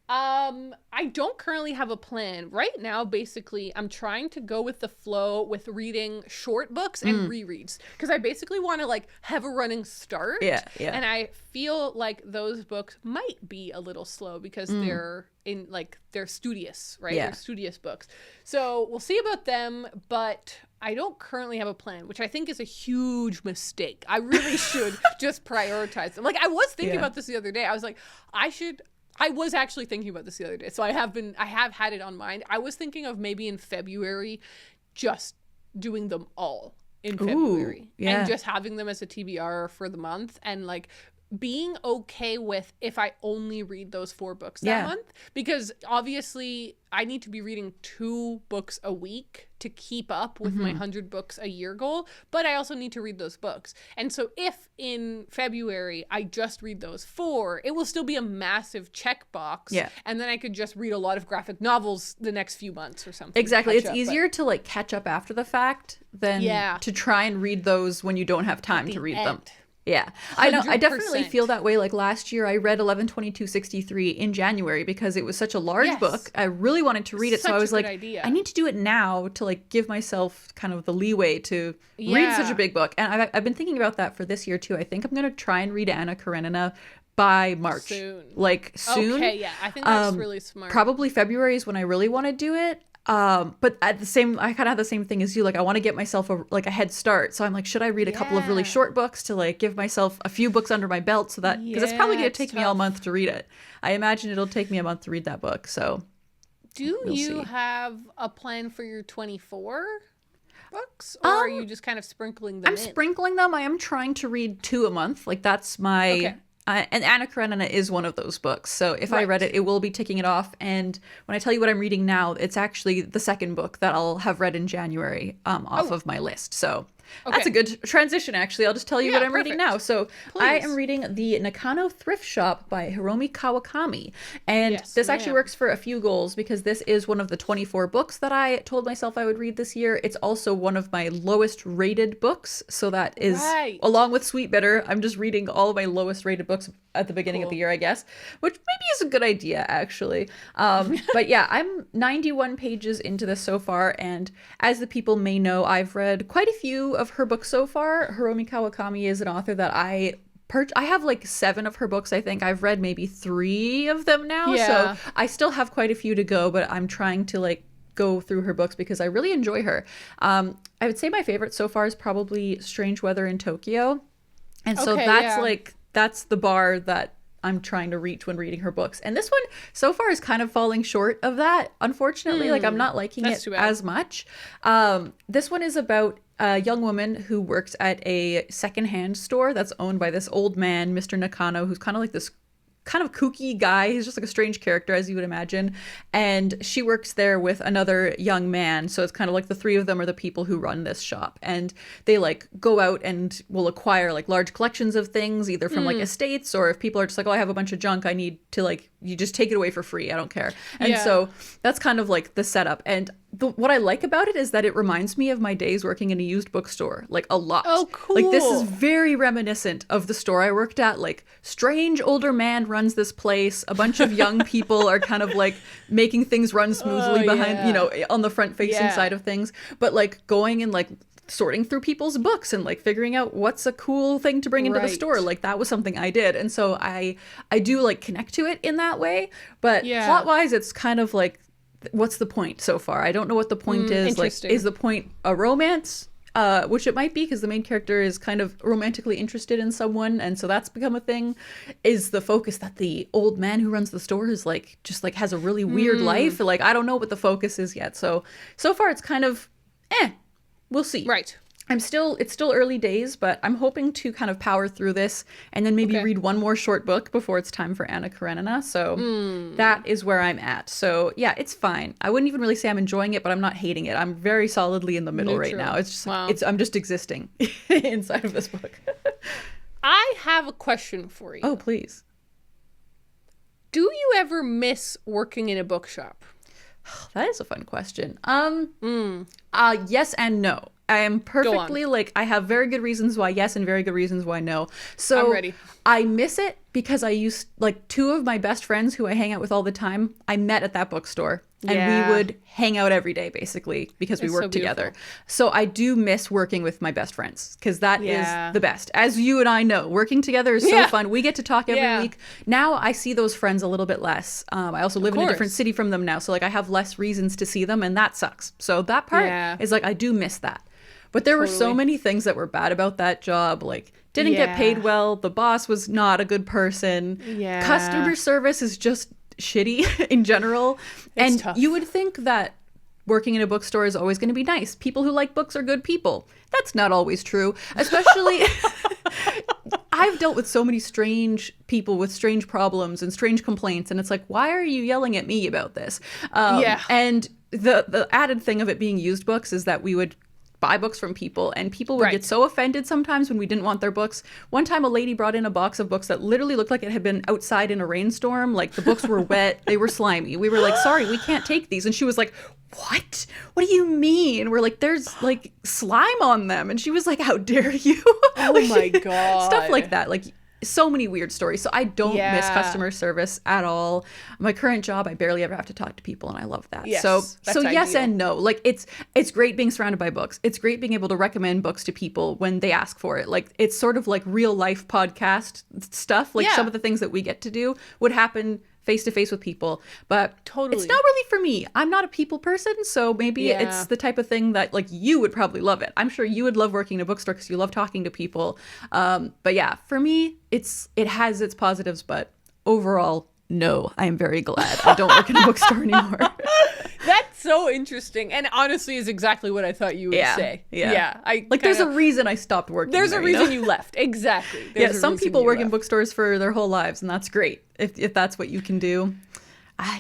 A: I don't currently have a plan. Right now, basically, I'm trying to go with the flow with reading short books and rereads, because I basically want to like have a running start. Yeah. And I feel like those books might be a little slow because they're studious, right? Yeah. They're studious books. So we'll see about them, but I don't currently have a plan, which I think is a huge mistake. I really should just prioritize them. Like I was thinking about this the other day. I was like, I was actually thinking about this the other day. So I have had it on mind. I was thinking of maybe in February, just doing them all in February and just having them as a TBR for the month and like being okay with if I only read those 4 books that month, because obviously I need to be reading 2 books a week to keep up with my 100 books a year goal, but I also need to read those books. And so if in February I just read those 4, it will still be a massive checkbox. Yeah. And then I could just read a lot of graphic novels the next few months or something.
B: Exactly. It's easier to like catch up after the fact than to try and read those when you don't have time to read them. Yeah, 100%. I know. I definitely feel that way. Like last year, I read 11/22/63 in January because it was such a large book. I really wanted to read it, so I was like, I need to do it now to like give myself kind of the leeway to read such a big book. And I've been thinking about that for this year too. I think I'm gonna try and read Anna Karenina by March, soon.
A: Okay, yeah, I think that's really smart.
B: Probably February is when I really want to do it. But I kind of have the same thing as you. Like, I want to get myself a head start. So I'm like, should I read a couple of really short books to like give myself a few books under my belt so that, because it's probably going to take me all month to read it. I imagine it'll take me a month to read that book. So
A: we'll see. Have a plan for your 24 books, or are you just kind of sprinkling them?
B: Sprinkling them. I am trying to read 2 a month. Like that's my, okay. And Anna Karenina is one of those books. So if I read it, it will be ticking it off. And when I tell you what I'm reading now, it's actually the second book that I'll have read in January off of my list. So That's a good transition, actually. I'll just tell you what I'm reading now. So I am reading the Nakano Thrift Shop by Hiromi Kawakami. And this actually works for a few goals because this is one of the 24 books that I told myself I would read this year. It's also one of my lowest rated books. So that is, along with Sweet Bitter, I'm just reading all of my lowest rated books at the beginning of the year, I guess, which maybe is a good idea, actually. But yeah, I'm 91 pages into this so far. And as the people may know, I've read quite a few of her books so far. Hiromi Kawakami is an author that I have like 7 of her books, I think. I've read maybe 3 of them now. So I still have quite a few to go, but I'm trying to like go through her books because I really enjoy her. I would say my favorite so far is probably Strange Weather in Tokyo. And so that's the bar that I'm trying to reach when reading her books. And this one so far is kind of falling short of that, unfortunately. Like I'm not liking it as much. This one is about a young woman who works at a secondhand store that's owned by this old man, Mr. Nakano, who's kind of like this kind of kooky guy. He's just like a strange character, as you would imagine. And she works there with another young man. So it's kind of like the 3 of them are the people who run this shop. And they like go out and will acquire like large collections of things, either from like estates, or if people are just like, oh, I have a bunch of junk, I need to like, you just take it away for free. I don't care. And so that's kind of like the setup. And what I like about it is that it reminds me of my days working in a used bookstore, like a lot.
A: Oh, cool.
B: Like this is very reminiscent of the store I worked at. Like strange older man runs this place. A bunch of young people are kind of like making things run smoothly behind, you know, on the front facing side of things. But like going and like sorting through people's books and like figuring out what's a cool thing to bring into the store. Like that was something I did. And so I do like connect to it in that way. But plot wise, it's kind of like, what's the point so far? I don't know what the point is. Like, is the point a romance? Which it might be because the main character is kind of romantically interested in someone, and so that's become a thing. Is the focus that the old man who runs the store is like just like has a really weird life? Like I don't know what the focus is yet. So far it's kind of we'll see.
A: Right.
B: It's still early days, but I'm hoping to kind of power through this and then maybe read one more short book before it's time for Anna Karenina. So that is where I'm at. So yeah, it's fine. I wouldn't even really say I'm enjoying it, but I'm not hating it. I'm very solidly in the middle right now. It's just I'm just existing inside of this book.
A: I have a question for you.
B: Oh, please.
A: Do you ever miss working in a bookshop?
B: That is a fun question. Yes and no. I am perfectly like, I have very good reasons why yes and very good reasons why no. So
A: I'm ready.
B: I miss it because I used like 2 of my best friends who I hang out with all the time. I met at that bookstore and we would hang out every day basically because we worked together. So I do miss working with my best friends because that is the best. As you and I know, working together is so fun. We get to talk every week. Now I see those friends a little bit less. I also live in a different city from them now. So like I have less reasons to see them and that sucks. So that part is like, I do miss that. But there were so many things that were bad about that job. Like, didn't get paid well. The boss was not a good person. Customer service is just shitty in general. It's tough. You would think that working in a bookstore is always going to be nice. People who like books are good people. That's not always true. Especially, I've dealt with so many strange people with strange problems and strange complaints. And it's like, why are you yelling at me about this? And the added thing of it being used books is that we would buy books from people and people would get so offended sometimes when we didn't want their books. One time a lady brought in a box of books that literally looked like it had been outside in a rainstorm. Like the books were wet, they were slimy. We were like, sorry, we can't take these. And she was like, what? What do you mean? We're like, there's like slime on them. And she was like, how dare you?
A: Oh
B: like,
A: my God.
B: Stuff like that. Like so many weird stories. So I don't miss customer service at all. My current job, I barely ever have to talk to people and I love that.
A: Yes,
B: so yes
A: ideal.
B: and no. Like it's great being surrounded by books. It's great being able to recommend books to people when they ask for it. Like it's sort of like real life podcast stuff. Like some of the things that we get to do would happen face to face with people, but it's not really for me. I'm not a people person, so maybe it's the type of thing that like you would probably love it. I'm sure you would love working in a bookstore because you love talking to people. But yeah, for me, it has its positives, but overall, no, I am very glad I don't work in a bookstore anymore.
A: That's so interesting, and honestly, is exactly what I thought you would say.
B: There's a reason I stopped working.
A: There's
B: there,
A: a reason you left. Exactly.
B: Some people work in bookstores for their whole lives, and that's great if that's what you can do.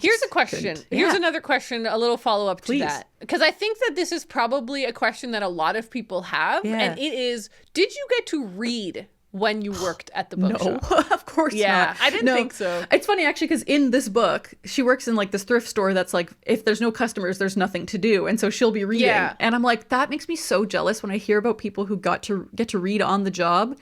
A: Here's a question. Here's another question, a little follow-up to that. Because I think that this is probably a question that a lot of people have. Yeah. And it is, did you get to read when you worked at the bookshop?
B: No, of course not.
A: I didn't think so.
B: It's funny, actually, because in this book, she works in like this thrift store that's like, if there's no customers, there's nothing to do. And so she'll be reading. Yeah. And I'm like, that makes me so jealous when I hear about people who get to read on the job.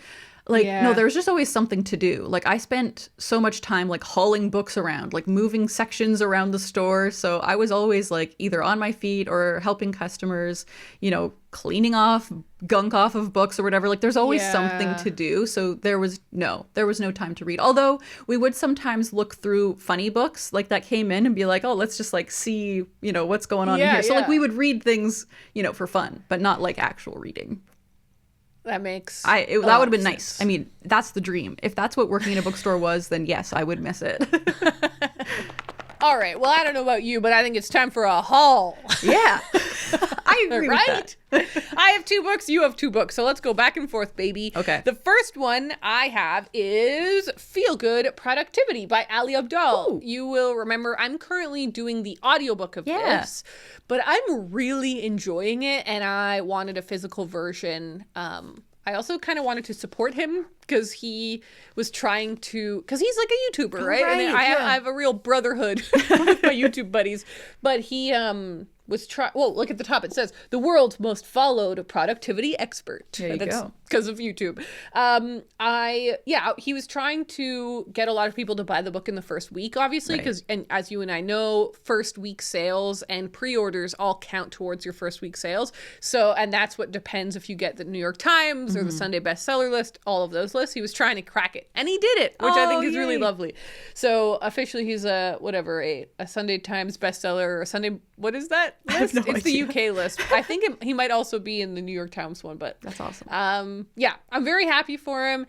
B: Like, no, there's just always something to do. Like, I spent so much time, like, hauling books around, like, moving sections around the store. So I was always, like, either on my feet or helping customers, you know, cleaning off gunk off of books or whatever. Like, there's always something to do. So there was no time to read. Although we would sometimes look through funny books, like, that came in and be like, oh, let's just, like, see, you know, what's going on here. So, like, we would read things, you know, for fun, but not, like, actual reading.
A: That makes
B: that would have been nice. I mean, that's the dream. If that's what working in a bookstore was, then yes, I would miss it.
A: All right. Well, I don't know about you, but I think it's time for a haul.
B: Yeah. I agree with that.
A: I have 2 books. You have 2 books. So let's go back and forth, baby.
B: Okay.
A: The first one I have is Feel Good Productivity by Ali Abdaal. Ooh. You will remember I'm currently doing the audiobook of this, but I'm really enjoying it, and I wanted a physical version. I also kind of wanted to support him because he was trying to, because he's like a YouTuber, right? And I have a real brotherhood with my YouTube buddies. But he well, look at the top. It says, the world's most followed productivity expert.
B: There you go.
A: Because of YouTube. He was trying to get a lot of people to buy the book in the first week, obviously, because, and as you and I know, first week sales and pre-orders all count towards your first week sales. So, and that's what depends if you get the New York Times or the Sunday bestseller list, all of those lists. He was trying to crack it, and he did it, which I think is really lovely. So officially he's a Sunday Times bestseller, or a Sunday, what is that list? It's the UK list. I think he might also be in the New York Times one, but
B: that's awesome.
A: I'm very happy for him.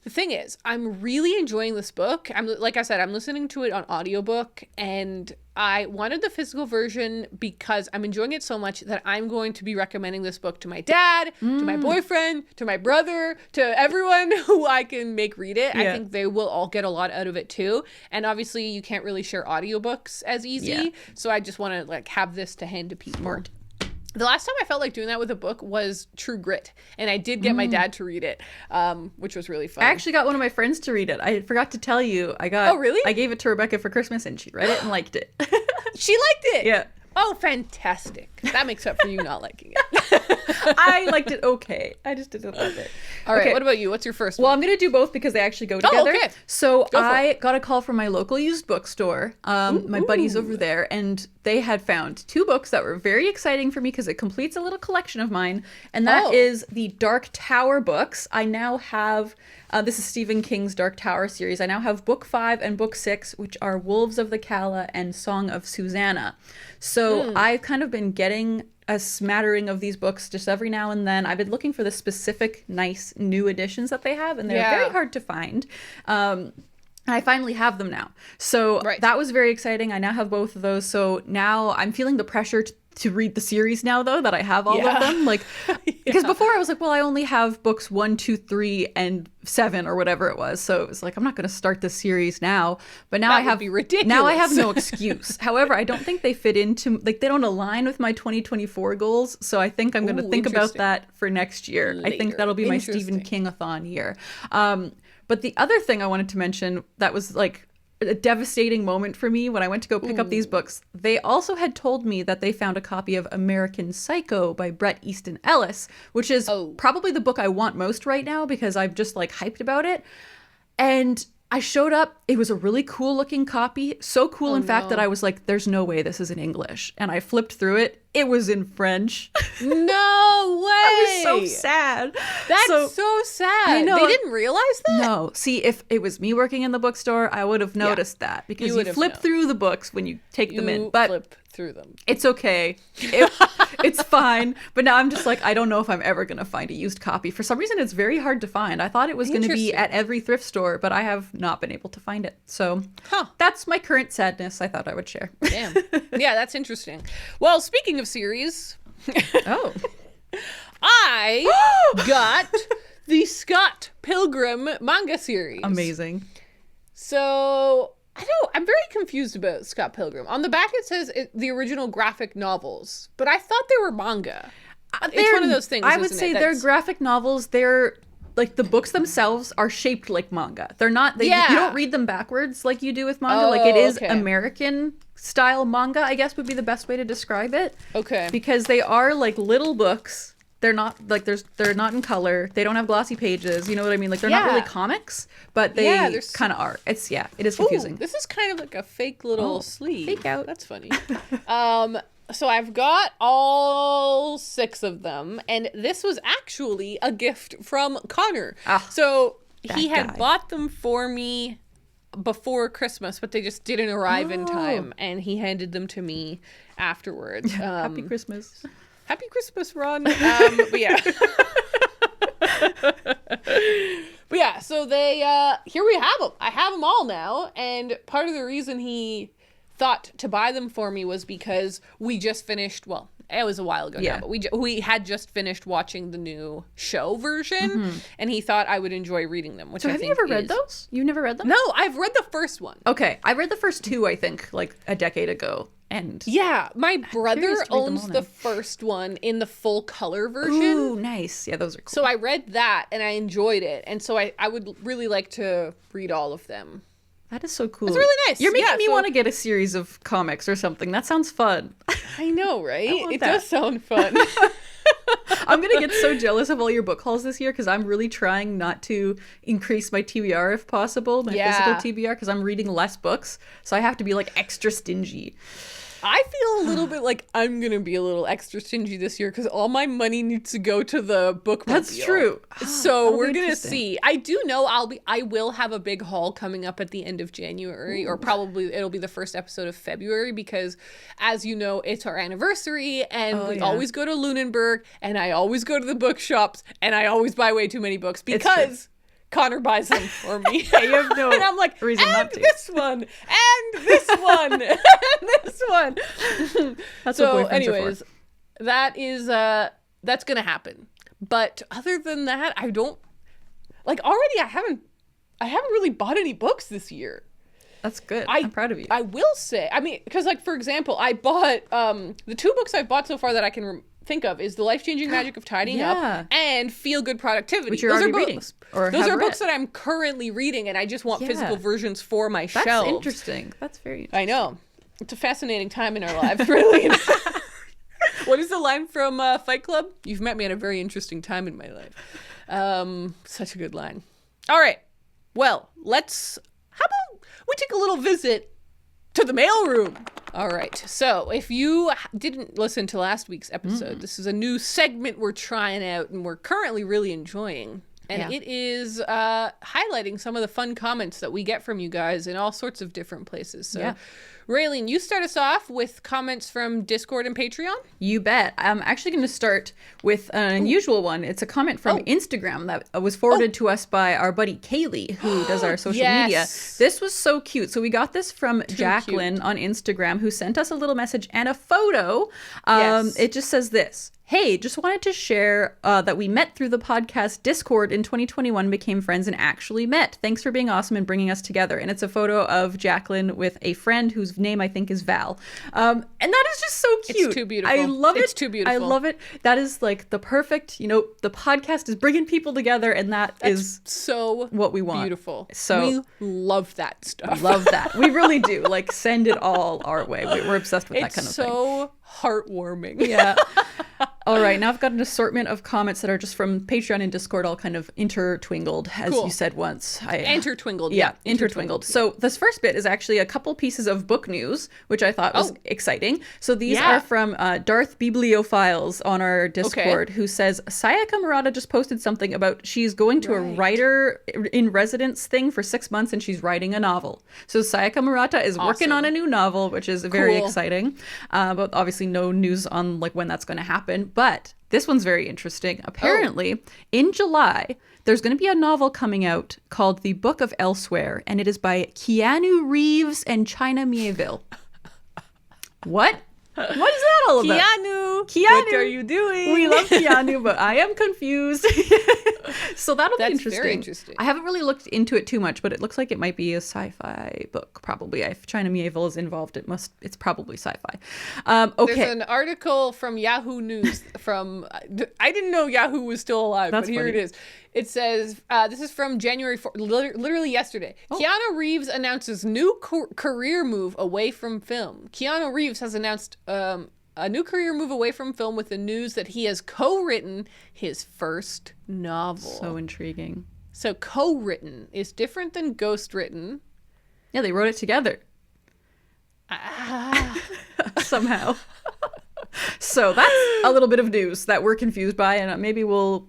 A: The thing is, I'm really enjoying this book. Like I said, I'm listening to it on audiobook, and I wanted the physical version because I'm enjoying it so much that I'm going to be recommending this book to my dad, to my boyfriend, to my brother, to everyone who I can make read it. Yeah. I think they will all get a lot out of it too. And obviously you can't really share audiobooks as easy. Yeah. So I just want to like have this to hand to people.
B: Smart.
A: The last time I felt like doing that with a book was True Grit, and I did get my dad to read it, which was really fun.
B: I actually got one of my friends to read it. I forgot to tell you.
A: Oh, really?
B: I gave it to Rebecca for Christmas, and she read it and liked it.
A: She liked it?
B: Yeah.
A: Oh, fantastic. That makes up for you not liking it.
B: I liked it okay. I just didn't love it.
A: All right, what about you? What's your first one?
B: Well, I'm going to do both because they actually go together.
A: Oh, okay.
B: So I got a call from my local used bookstore, my buddies over there, and they had found 2 books that were very exciting for me because it completes a little collection of mine, and that is the Dark Tower books. I now have... this is Stephen King's Dark Tower series. I now have book 5 and book 6, which are Wolves of the Calla and Song of Susanna. So I've kind of been getting a smattering of these books just every now and then. I've been looking for the specific nice new editions that they have, and they're very hard to find. I finally have them now. So that was very exciting. I now have both of those. So now I'm feeling the pressure to read the series now, though, that I have all of them. Like, because before I was like, well, I only have books 1, 2, 3, and 7 or whatever it was. So it was like, I'm not going to start this series now. But now
A: would be ridiculous.
B: Now I have no excuse. However, I don't think they fit into, like, they don't align with my 2024 goals. So I think I'm going to think about that for next year. Later. I think that'll be my Stephen King-a-thon year. But the other thing I wanted to mention that was like a devastating moment for me when I went to go pick up these books, they also had told me that they found a copy of American Psycho by Bret Easton Ellis, which is probably the book I want most right now because I've just like hyped about it. And I showed up. It was a really cool looking copy. So cool, in fact, that I was like, there's no way this is in English. And I flipped through it. It was in French.
A: No way.
B: I was so sad.
A: That's so sad. I know. They didn't realize that?
B: No. See, if it was me working in the bookstore, I would have noticed that because you flip through the books when you take them in. But
A: flip through them.
B: It's okay. It's fine. But now I'm just like, I don't know if I'm ever going to find a used copy. For some reason, it's very hard to find. I thought it was going to be at every thrift store, but I have not been able to find it. So that's my current sadness I thought I would share.
A: Damn. Yeah, that's interesting. Well, speaking of series. I got the Scott Pilgrim manga series.
B: Amazing.
A: So I'm very confused about Scott Pilgrim. On the back it says the original graphic novels, but I thought they were manga. It's one of those things.
B: I would say they're graphic novels. They're like the books themselves are shaped like manga. They're not. You don't read them backwards like you do with manga. Like it is American style manga, I guess would be the best way to describe it.
A: Okay.
B: Because they are like little books. They're not like they're not in color. They don't have glossy pages. You know what I mean? Like they're not really comics, but they kind of are. It is confusing.
A: Ooh, this is kind of like a fake little sleeve.
B: Fake out.
A: That's funny. So I've got all 6 of them, and this was actually a gift from Connor. So he had bought them for me before Christmas, but they just didn't arrive in time, and he handed them to me afterwards.
B: Happy Christmas.
A: Happy Christmas, Ron. But yeah. But yeah, so they, here we have them. I have them all now, and part of the reason he thought to buy them for me was because we just finished, well, it was a while ago now, but we had just finished watching the new show version, and he thought I would enjoy reading them, which I think
B: have you ever read those? You've never read them?
A: No, I've read the first one.
B: Okay, I read the first 2, I think, like a decade ago. And
A: yeah, my brother owns the first one in the full color version.
B: Ooh, nice. Yeah, those are cool.
A: So I read that and I enjoyed it. And so I would really like to read all of them.
B: That is so cool.
A: It's really nice.
B: You're making me want to get a series of comics or something. That sounds fun.
A: I know, right? It does sound fun.
B: I'm going to get so jealous of all your book hauls this year because I'm really trying not to increase my TBR if possible, my physical TBR, because I'm reading less books. So I have to be like extra stingy.
A: I feel a little bit like I'm going to be a little extra stingy this year because all my money needs to go to the Bookmobile.
B: That's true.
A: So we're going to see. I do know I will have a big haul coming up at the end of January, or probably it'll be the first episode of February because, as you know, it's our anniversary and we always go to Lunenburg and I always go to the bookshops and I always buy way too many books because Connor buys them for me.
B: You have no
A: and I'm like,
B: reason not to.
A: This one, and this one, and this one.
B: That's
A: so,
B: what boyfriends
A: anyways,
B: are for.
A: that is that's gonna happen. But other than that, I don't like already. I haven't really bought any books this year.
B: That's good. I'm proud of you.
A: I will say, I mean, because like for example, I bought the 2 books I've bought so far that I can think of is The Life-Changing Magic of Tidying Up and Feel Good Productivity.
B: Which you're already reading.
A: Those are books that I'm currently reading, and I just want physical versions for my shelves.
B: That's interesting. That's very interesting.
A: I know. It's a fascinating time in our lives, really. What is the line from Fight Club? You've met me at a very interesting time in my life. Such a good line. All right. Well, how about we take a little visit to the mailroom? All right. So if you didn't listen to last week's episode, this is a new segment we're trying out and we're currently really enjoying. And it is highlighting some of the fun comments that we get from you guys in all sorts of different places. So, Raeleen, you start us off with comments from Discord and Patreon?
B: You bet. I'm actually going to start with an unusual one. It's a comment from Instagram that was forwarded to us by our buddy Kaylee, who does our social media. This was so cute. So we got this from Jacqueline on Instagram, who sent us a little message and a photo. It just says this. Hey, just wanted to share that we met through the podcast Discord in 2021, became friends, and actually met. Thanks for being awesome and bringing us together. And it's a photo of Jacqueline with a friend whose name I think is Val. And that is just so cute.
A: It's too beautiful.
B: I love it.
A: It's too beautiful.
B: I love it. That is like the perfect, the podcast is bringing people together, and that's
A: so
B: what we want.
A: Beautiful.
B: So
A: we love that stuff.
B: Love that. We really do. Like, send it all our way. We're obsessed with that kind of thing.
A: It's so heartwarming.
B: Yeah. All right, now I've got an assortment of comments that are just from Patreon and Discord, all kind of intertwingled, as you said once.
A: Intertwingled.
B: Yeah, intertwingled. So this first bit is actually a couple pieces of book news, which I thought was exciting. So these are from Darth Bibliophiles on our Discord, who says, Sayaka Murata just posted something about she's going to a writer in residence thing for 6 months, and she's writing a novel. So Sayaka Murata is working on a new novel, which is very exciting. But obviously no news on like when that's going to happen. But this one's very interesting. Apparently, in July, there's going to be a novel coming out called The Book of Elsewhere, and it is by Keanu Reeves and China Miéville. What? What is that all about?
A: Keanu, what are you doing?
B: We love Keanu, but I am confused. So that'll be interesting.
A: Very interesting.
B: I haven't really looked into it too much, but it looks like it might be a sci-fi book, probably. If China Miéville is involved, it's probably sci-fi. Okay.
A: There's an article from Yahoo News I didn't know Yahoo was still alive,
B: That's
A: but here
B: funny.
A: it is. It says, this is from January 4th, literally yesterday.
B: Oh.
A: Keanu Reeves announces new career move away from film. Keanu Reeves has announced a new career move away from film with the news that he has co-written his first novel.
B: So intriguing.
A: So co-written is different than ghost-written.
B: Yeah, they wrote it together. Somehow. So that's a little bit of news that we're confused by, and maybe we'll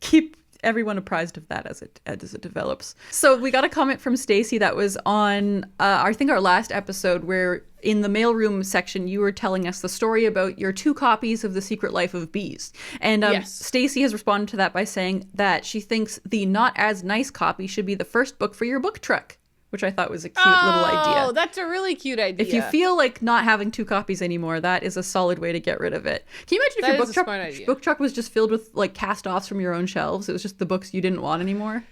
B: keep everyone apprised of that as it develops. So we got a comment from Stacy that was on I think our last episode, where in the mailroom section you were telling us the story about your 2 copies of The Secret Life of Bees. And
A: yes.
B: Stacy has responded to that by saying that she thinks the not as nice copy should be the first book for your book truck, which I thought was a cute little idea.
A: Oh, that's a really cute idea.
B: If you feel like not having 2 copies anwour, that is a solid way to get rid of it. Can you imagine if your book truck was just filled with like cast-offs from your own shelves? It was just the books you didn't want anymore.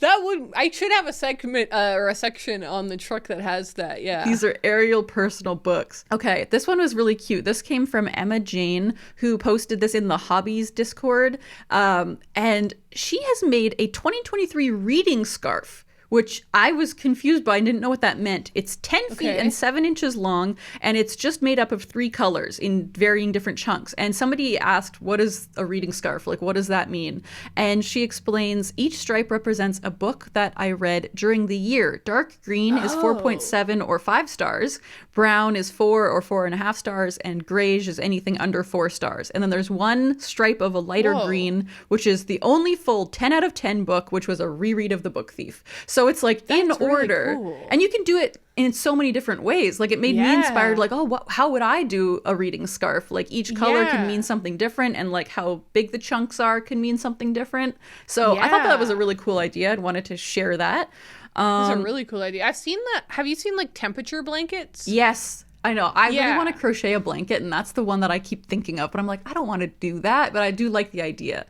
A: I should have a segment or a section on the truck that has that. Yeah.
B: These are Ariel personal books. Okay, this one was really cute. This came from Emma Jane, who posted this in the Hobbies Discord. And she has made a 2023 reading scarf, which I was confused by and didn't know what that meant. It's 10 feet and 7 inches long, and it's just made up of 3 colors in varying different chunks. And somebody asked, what is a reading scarf? Like, what does that mean? And she explains, each stripe represents a book that I read during the year. Dark green is 4.7 or 5 stars. Brown is 4 or 4.5 stars. And grayish is anything under 4 stars. And then there's one stripe of a lighter green, which is the only full 10 out of 10 book, which was a reread of The Book Thief. So it's like in order,
A: really cool.
B: And you can do it in so many different ways. Like it made me inspired, like, how would I do a reading scarf? Like each color can mean something different, and like how big the chunks are can mean something different. So I thought that was a really cool idea. I wanted to share that.
A: It's a really cool idea. I've seen that. Have you seen like temperature blankets?
B: Yes. I know. I really want to crochet a blanket, and that's the one that I keep thinking of. But I'm like, I don't want to do that, but I do like the idea.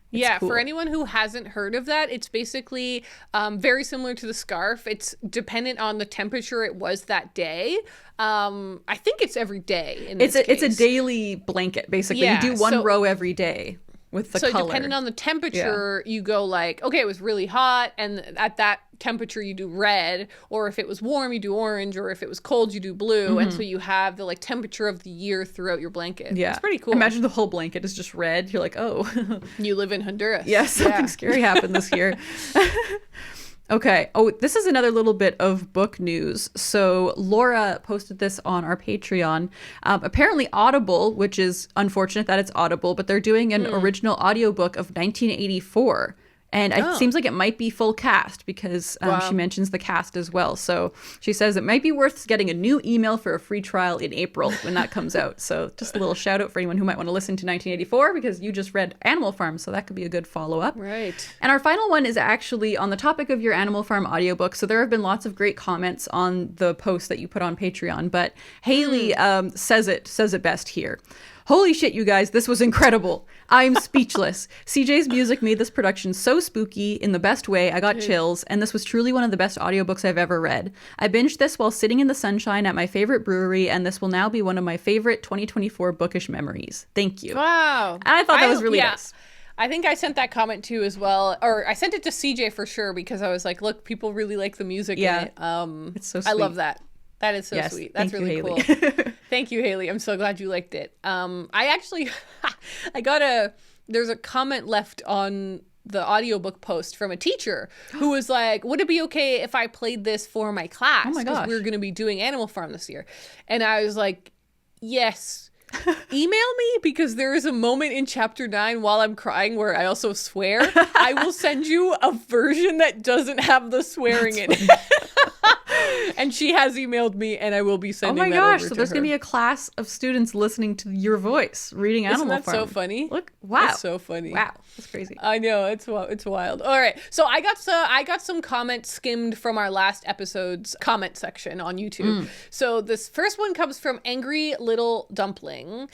B: It's cool.
A: For anyone who hasn't heard of that, it's basically very similar to the scarf. It's dependent on the temperature it was that day. I think it's every day. It's
B: a daily blanket, basically. You do one row every day with the color.
A: So depending on the temperature, you go like, okay, it was really hot, and at that temperature you do red, or if it was warm you do orange, or if it was cold you do blue, and so you have the like temperature of the year throughout your blanket. It's pretty cool.
B: Imagine the whole blanket is just red. You're like, oh.
A: You live in Honduras.
B: Yeah, something scary happened this year. Okay. Oh, this is another little bit of book news. So Laura posted this on our Patreon. Apparently Audible, which is unfortunate that it's Audible, but they're doing an original audiobook of 1984. And it seems like it might be full cast, because she mentions the cast as well. So she says it might be worth getting a new email for a free trial in April when that comes out. So just a little shout out for anyone who might want to listen to 1984, because you just read Animal Farm. So that could be a good follow up.
A: Right.
B: And our final one is actually on the topic of your Animal Farm audiobook. So there have been lots of great comments on the post that you put on Patreon. But Haley says it best here. Holy shit, you guys, this was incredible. I'm speechless. CJ's music made this production so spooky in the best way. I got chills, and this was truly one of the best audiobooks I've ever read. I binged this while sitting in the sunshine at my favorite brewery, and this will now be one of my favorite 2024 bookish memories. Thank you.
A: Wow.
B: And I thought that was really nice.
A: I think I sent that comment too as well, or I sent it to CJ for sure, because I was like, look, people really like the music in it. It's so sweet. I love that. That is so sweet. That's really cool. Thank you, Haley. I'm so glad you liked it. I actually, there's a comment left on the audiobook post from a teacher who was like, would it be okay if I played this for my class?
B: Oh my gosh.
A: Because we're going to be doing Animal Farm this year. And I was like, yes. Email me, because there is a moment in chapter 9 while I'm crying where I also swear. I will send you a version that doesn't have the swearing in it. And she has emailed me, and I will be
B: Oh
A: sending
B: my
A: that
B: gosh,
A: over
B: so
A: to
B: there's
A: her.
B: going to be a class of students listening to your voice reading Animal
A: Isn't that
B: Farm.
A: so funny?
B: Look, wow.
A: That's so funny.
B: Wow, that's crazy.
A: I know, it's wild. All right, so I got some comments skimmed from our last episode's comment section on YouTube. So this first one comes from Angry Little Dumpling.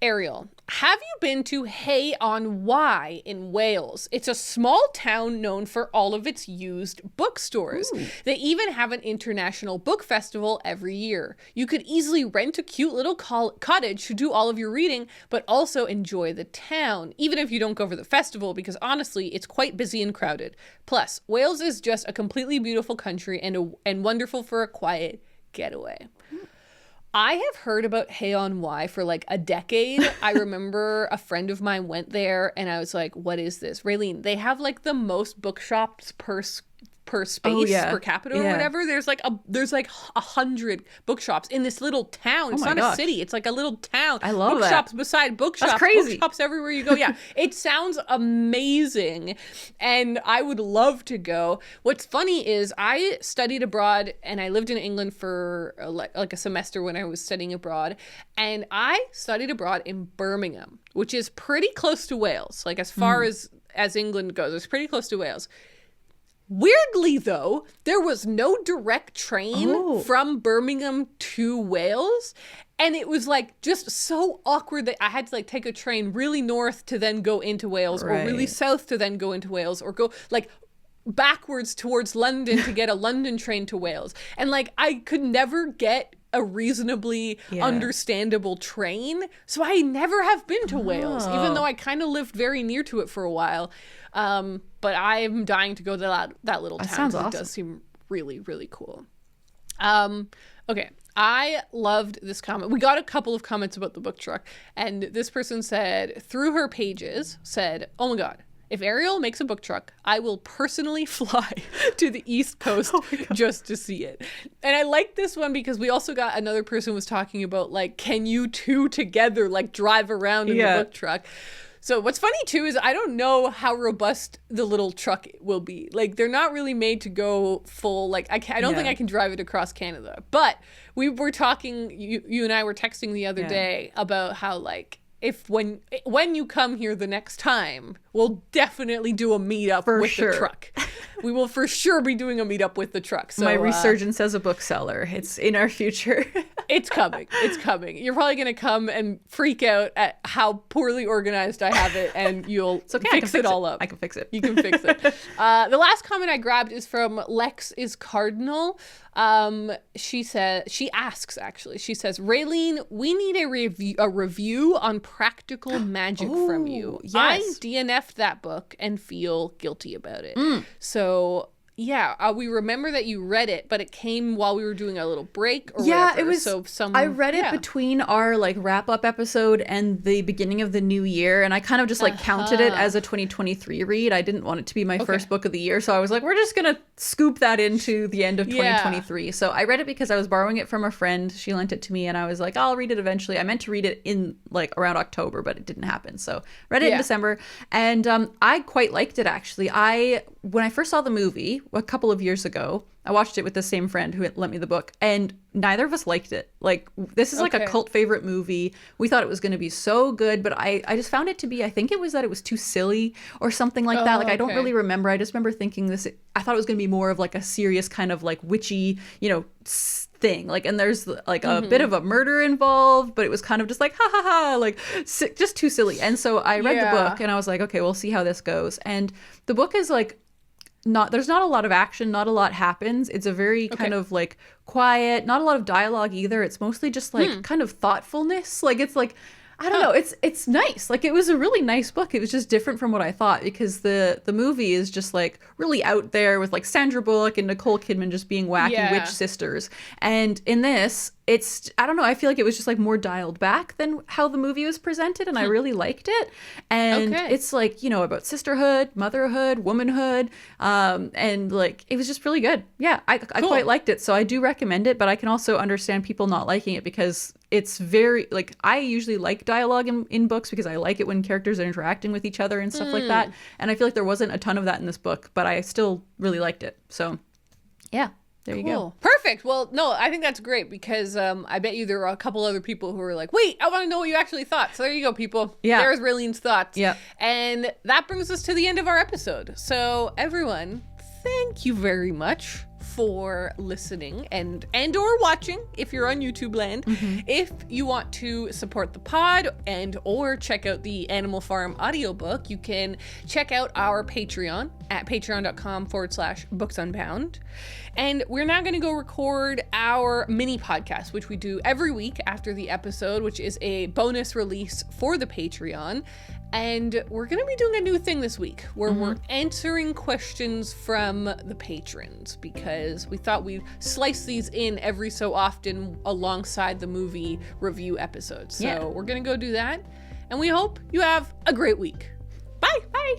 A: Ariel, have you been to Hay on Wye in Wales? It's a small town known for all of its used bookstores.
B: Ooh.
A: They even have an international book festival every year. You could easily rent a cute little cottage to do all of your reading, but also enjoy the town, even if you don't go for the festival, because honestly, it's quite busy and crowded. Plus, Wales is just a completely beautiful country and wonderful for a quiet getaway. I have heard about Hay on Wye for like a decade. I remember a friend of mine went there and I was like, what is this? Raeleen, they have like the most bookshops per space per capita or whatever. There's like 100 bookshops in this little town. It's not a city. It's like a little town.
B: I love
A: bookshops beside bookshops.
B: That's crazy.
A: Bookshops everywhere you go. Yeah, it sounds amazing, and I would love to go. What's funny is I studied abroad and I lived in England for like a semester when I was studying abroad, and I studied abroad in Birmingham, which is pretty close to Wales. Like as far as England goes, it's pretty close to Wales. Weirdly, though, there was no direct train from Birmingham to Wales. And it was like just so awkward that I had to like take a train really north to then go into Wales or really south to then go into Wales or go like backwards towards London to get a London train to Wales. And like I could never get a reasonably understandable train. So I never have been to Wales, even though I kind of lived very near to it for a while. But I am dying to go to that little town.
B: Sounds awesome.
A: It does seem really, really cool. Okay. I loved this comment. We got a couple of comments about the book truck, and this person said, through her pages, said, oh my God, if Ariel makes a book truck, I will personally fly to the East Coast just to see it. And I like this one because we also got another person was talking about like, can you two together like drive around in the book truck? So what's funny too is I don't know how robust the little truck will be. Like they're not really made to go full. Like I don't think I can drive it across Canada. But we were talking. You and I were texting the other day about how like if when you come here the next time, we'll definitely do a meetup with the truck. We will for sure be doing a meetup with the truck. So
B: my resurgence as a bookseller, it's in our future.
A: It's coming. It's coming. You're probably going to come and freak out at how poorly organized I have it, and you'll fix it all up.
B: I can fix it.
A: You can fix it. The last comment I grabbed is from Lex is Cardinal. She says, Raeleen, we need a review on Practical Magic from you.
B: Yes.
A: I DNF'd that book and feel guilty about it. So yeah, we remember that you read it, but it came while we were doing a little break or whatever.
B: It was.
A: So
B: I read it between our like wrap up episode and the beginning of the new year, and I kind of just like counted it as a 2023 read. I didn't want it to be my first book of the year, so I was like, we're just gonna scoop that into the end of 2023. So I read it because I was borrowing it from a friend. She lent it to me, and I was like, I'll read it eventually. I meant to read it in like around October, but it didn't happen. So read it in December, and I quite liked it actually. When I first saw the movie a couple of years ago, I watched it with the same friend who had lent me the book, and neither of us liked it. Like, this is like a cult favorite movie. We thought it was going to be so good, but I just found it to be, I think it was that it was too silly or something like that. Like, I don't really remember. I just remember thinking I thought it was going to be more of like a serious kind of like witchy, thing. Like, and there's like a bit of a murder involved, but it was kind of just like, ha ha ha, like just too silly. And so I read the book and I was like, okay, we'll see how this goes. And the book is like, there's not a lot of action, not a lot happens. It's a very kind of like quiet, not a lot of dialogue either. It's mostly just like kind of thoughtfulness. Like it's like, I don't know, it's nice. Like it was a really nice book. It was just different from what I thought because the movie is just like really out there with like Sandra Bullock and Nicole Kidman just being wacky witch sisters. And in this, I don't know, I feel like it was just like more dialed back than how the movie was presented, and I really liked it. And it's like, about sisterhood, motherhood, womanhood, and like it was just really good. Yeah, I quite liked it. So I do recommend it, but I can also understand people not liking it because it's very like, I usually like dialogue in books because I like it when characters are interacting with each other and stuff like that. And I feel like there wasn't a ton of that in this book, but I still really liked it. So yeah. there you go.
A: Perfect. Well, no, I think that's great because I bet you there are a couple other people who are like, wait, I want to know what you actually thought. So there you go, people.
B: Yeah.
A: There's Raeleen's thoughts.
B: Yeah.
A: And that brings us to the end of our episode. So everyone, thank you very much for listening and or watching if you're on YouTube land. If you want to support the pod and or check out the Animal Farm audiobook, you can check out our Patreon at patreon.com/booksunbound. And we're now going to go record our mini podcast, which we do every week after the episode, which is a bonus release for the Patreon. And we're going to be doing a new thing this week where we're answering questions from the patrons because we thought we'd slice these in every so often alongside the movie review episodes. So we're going to go do that. And we hope you have a great week. Bye.
B: Bye.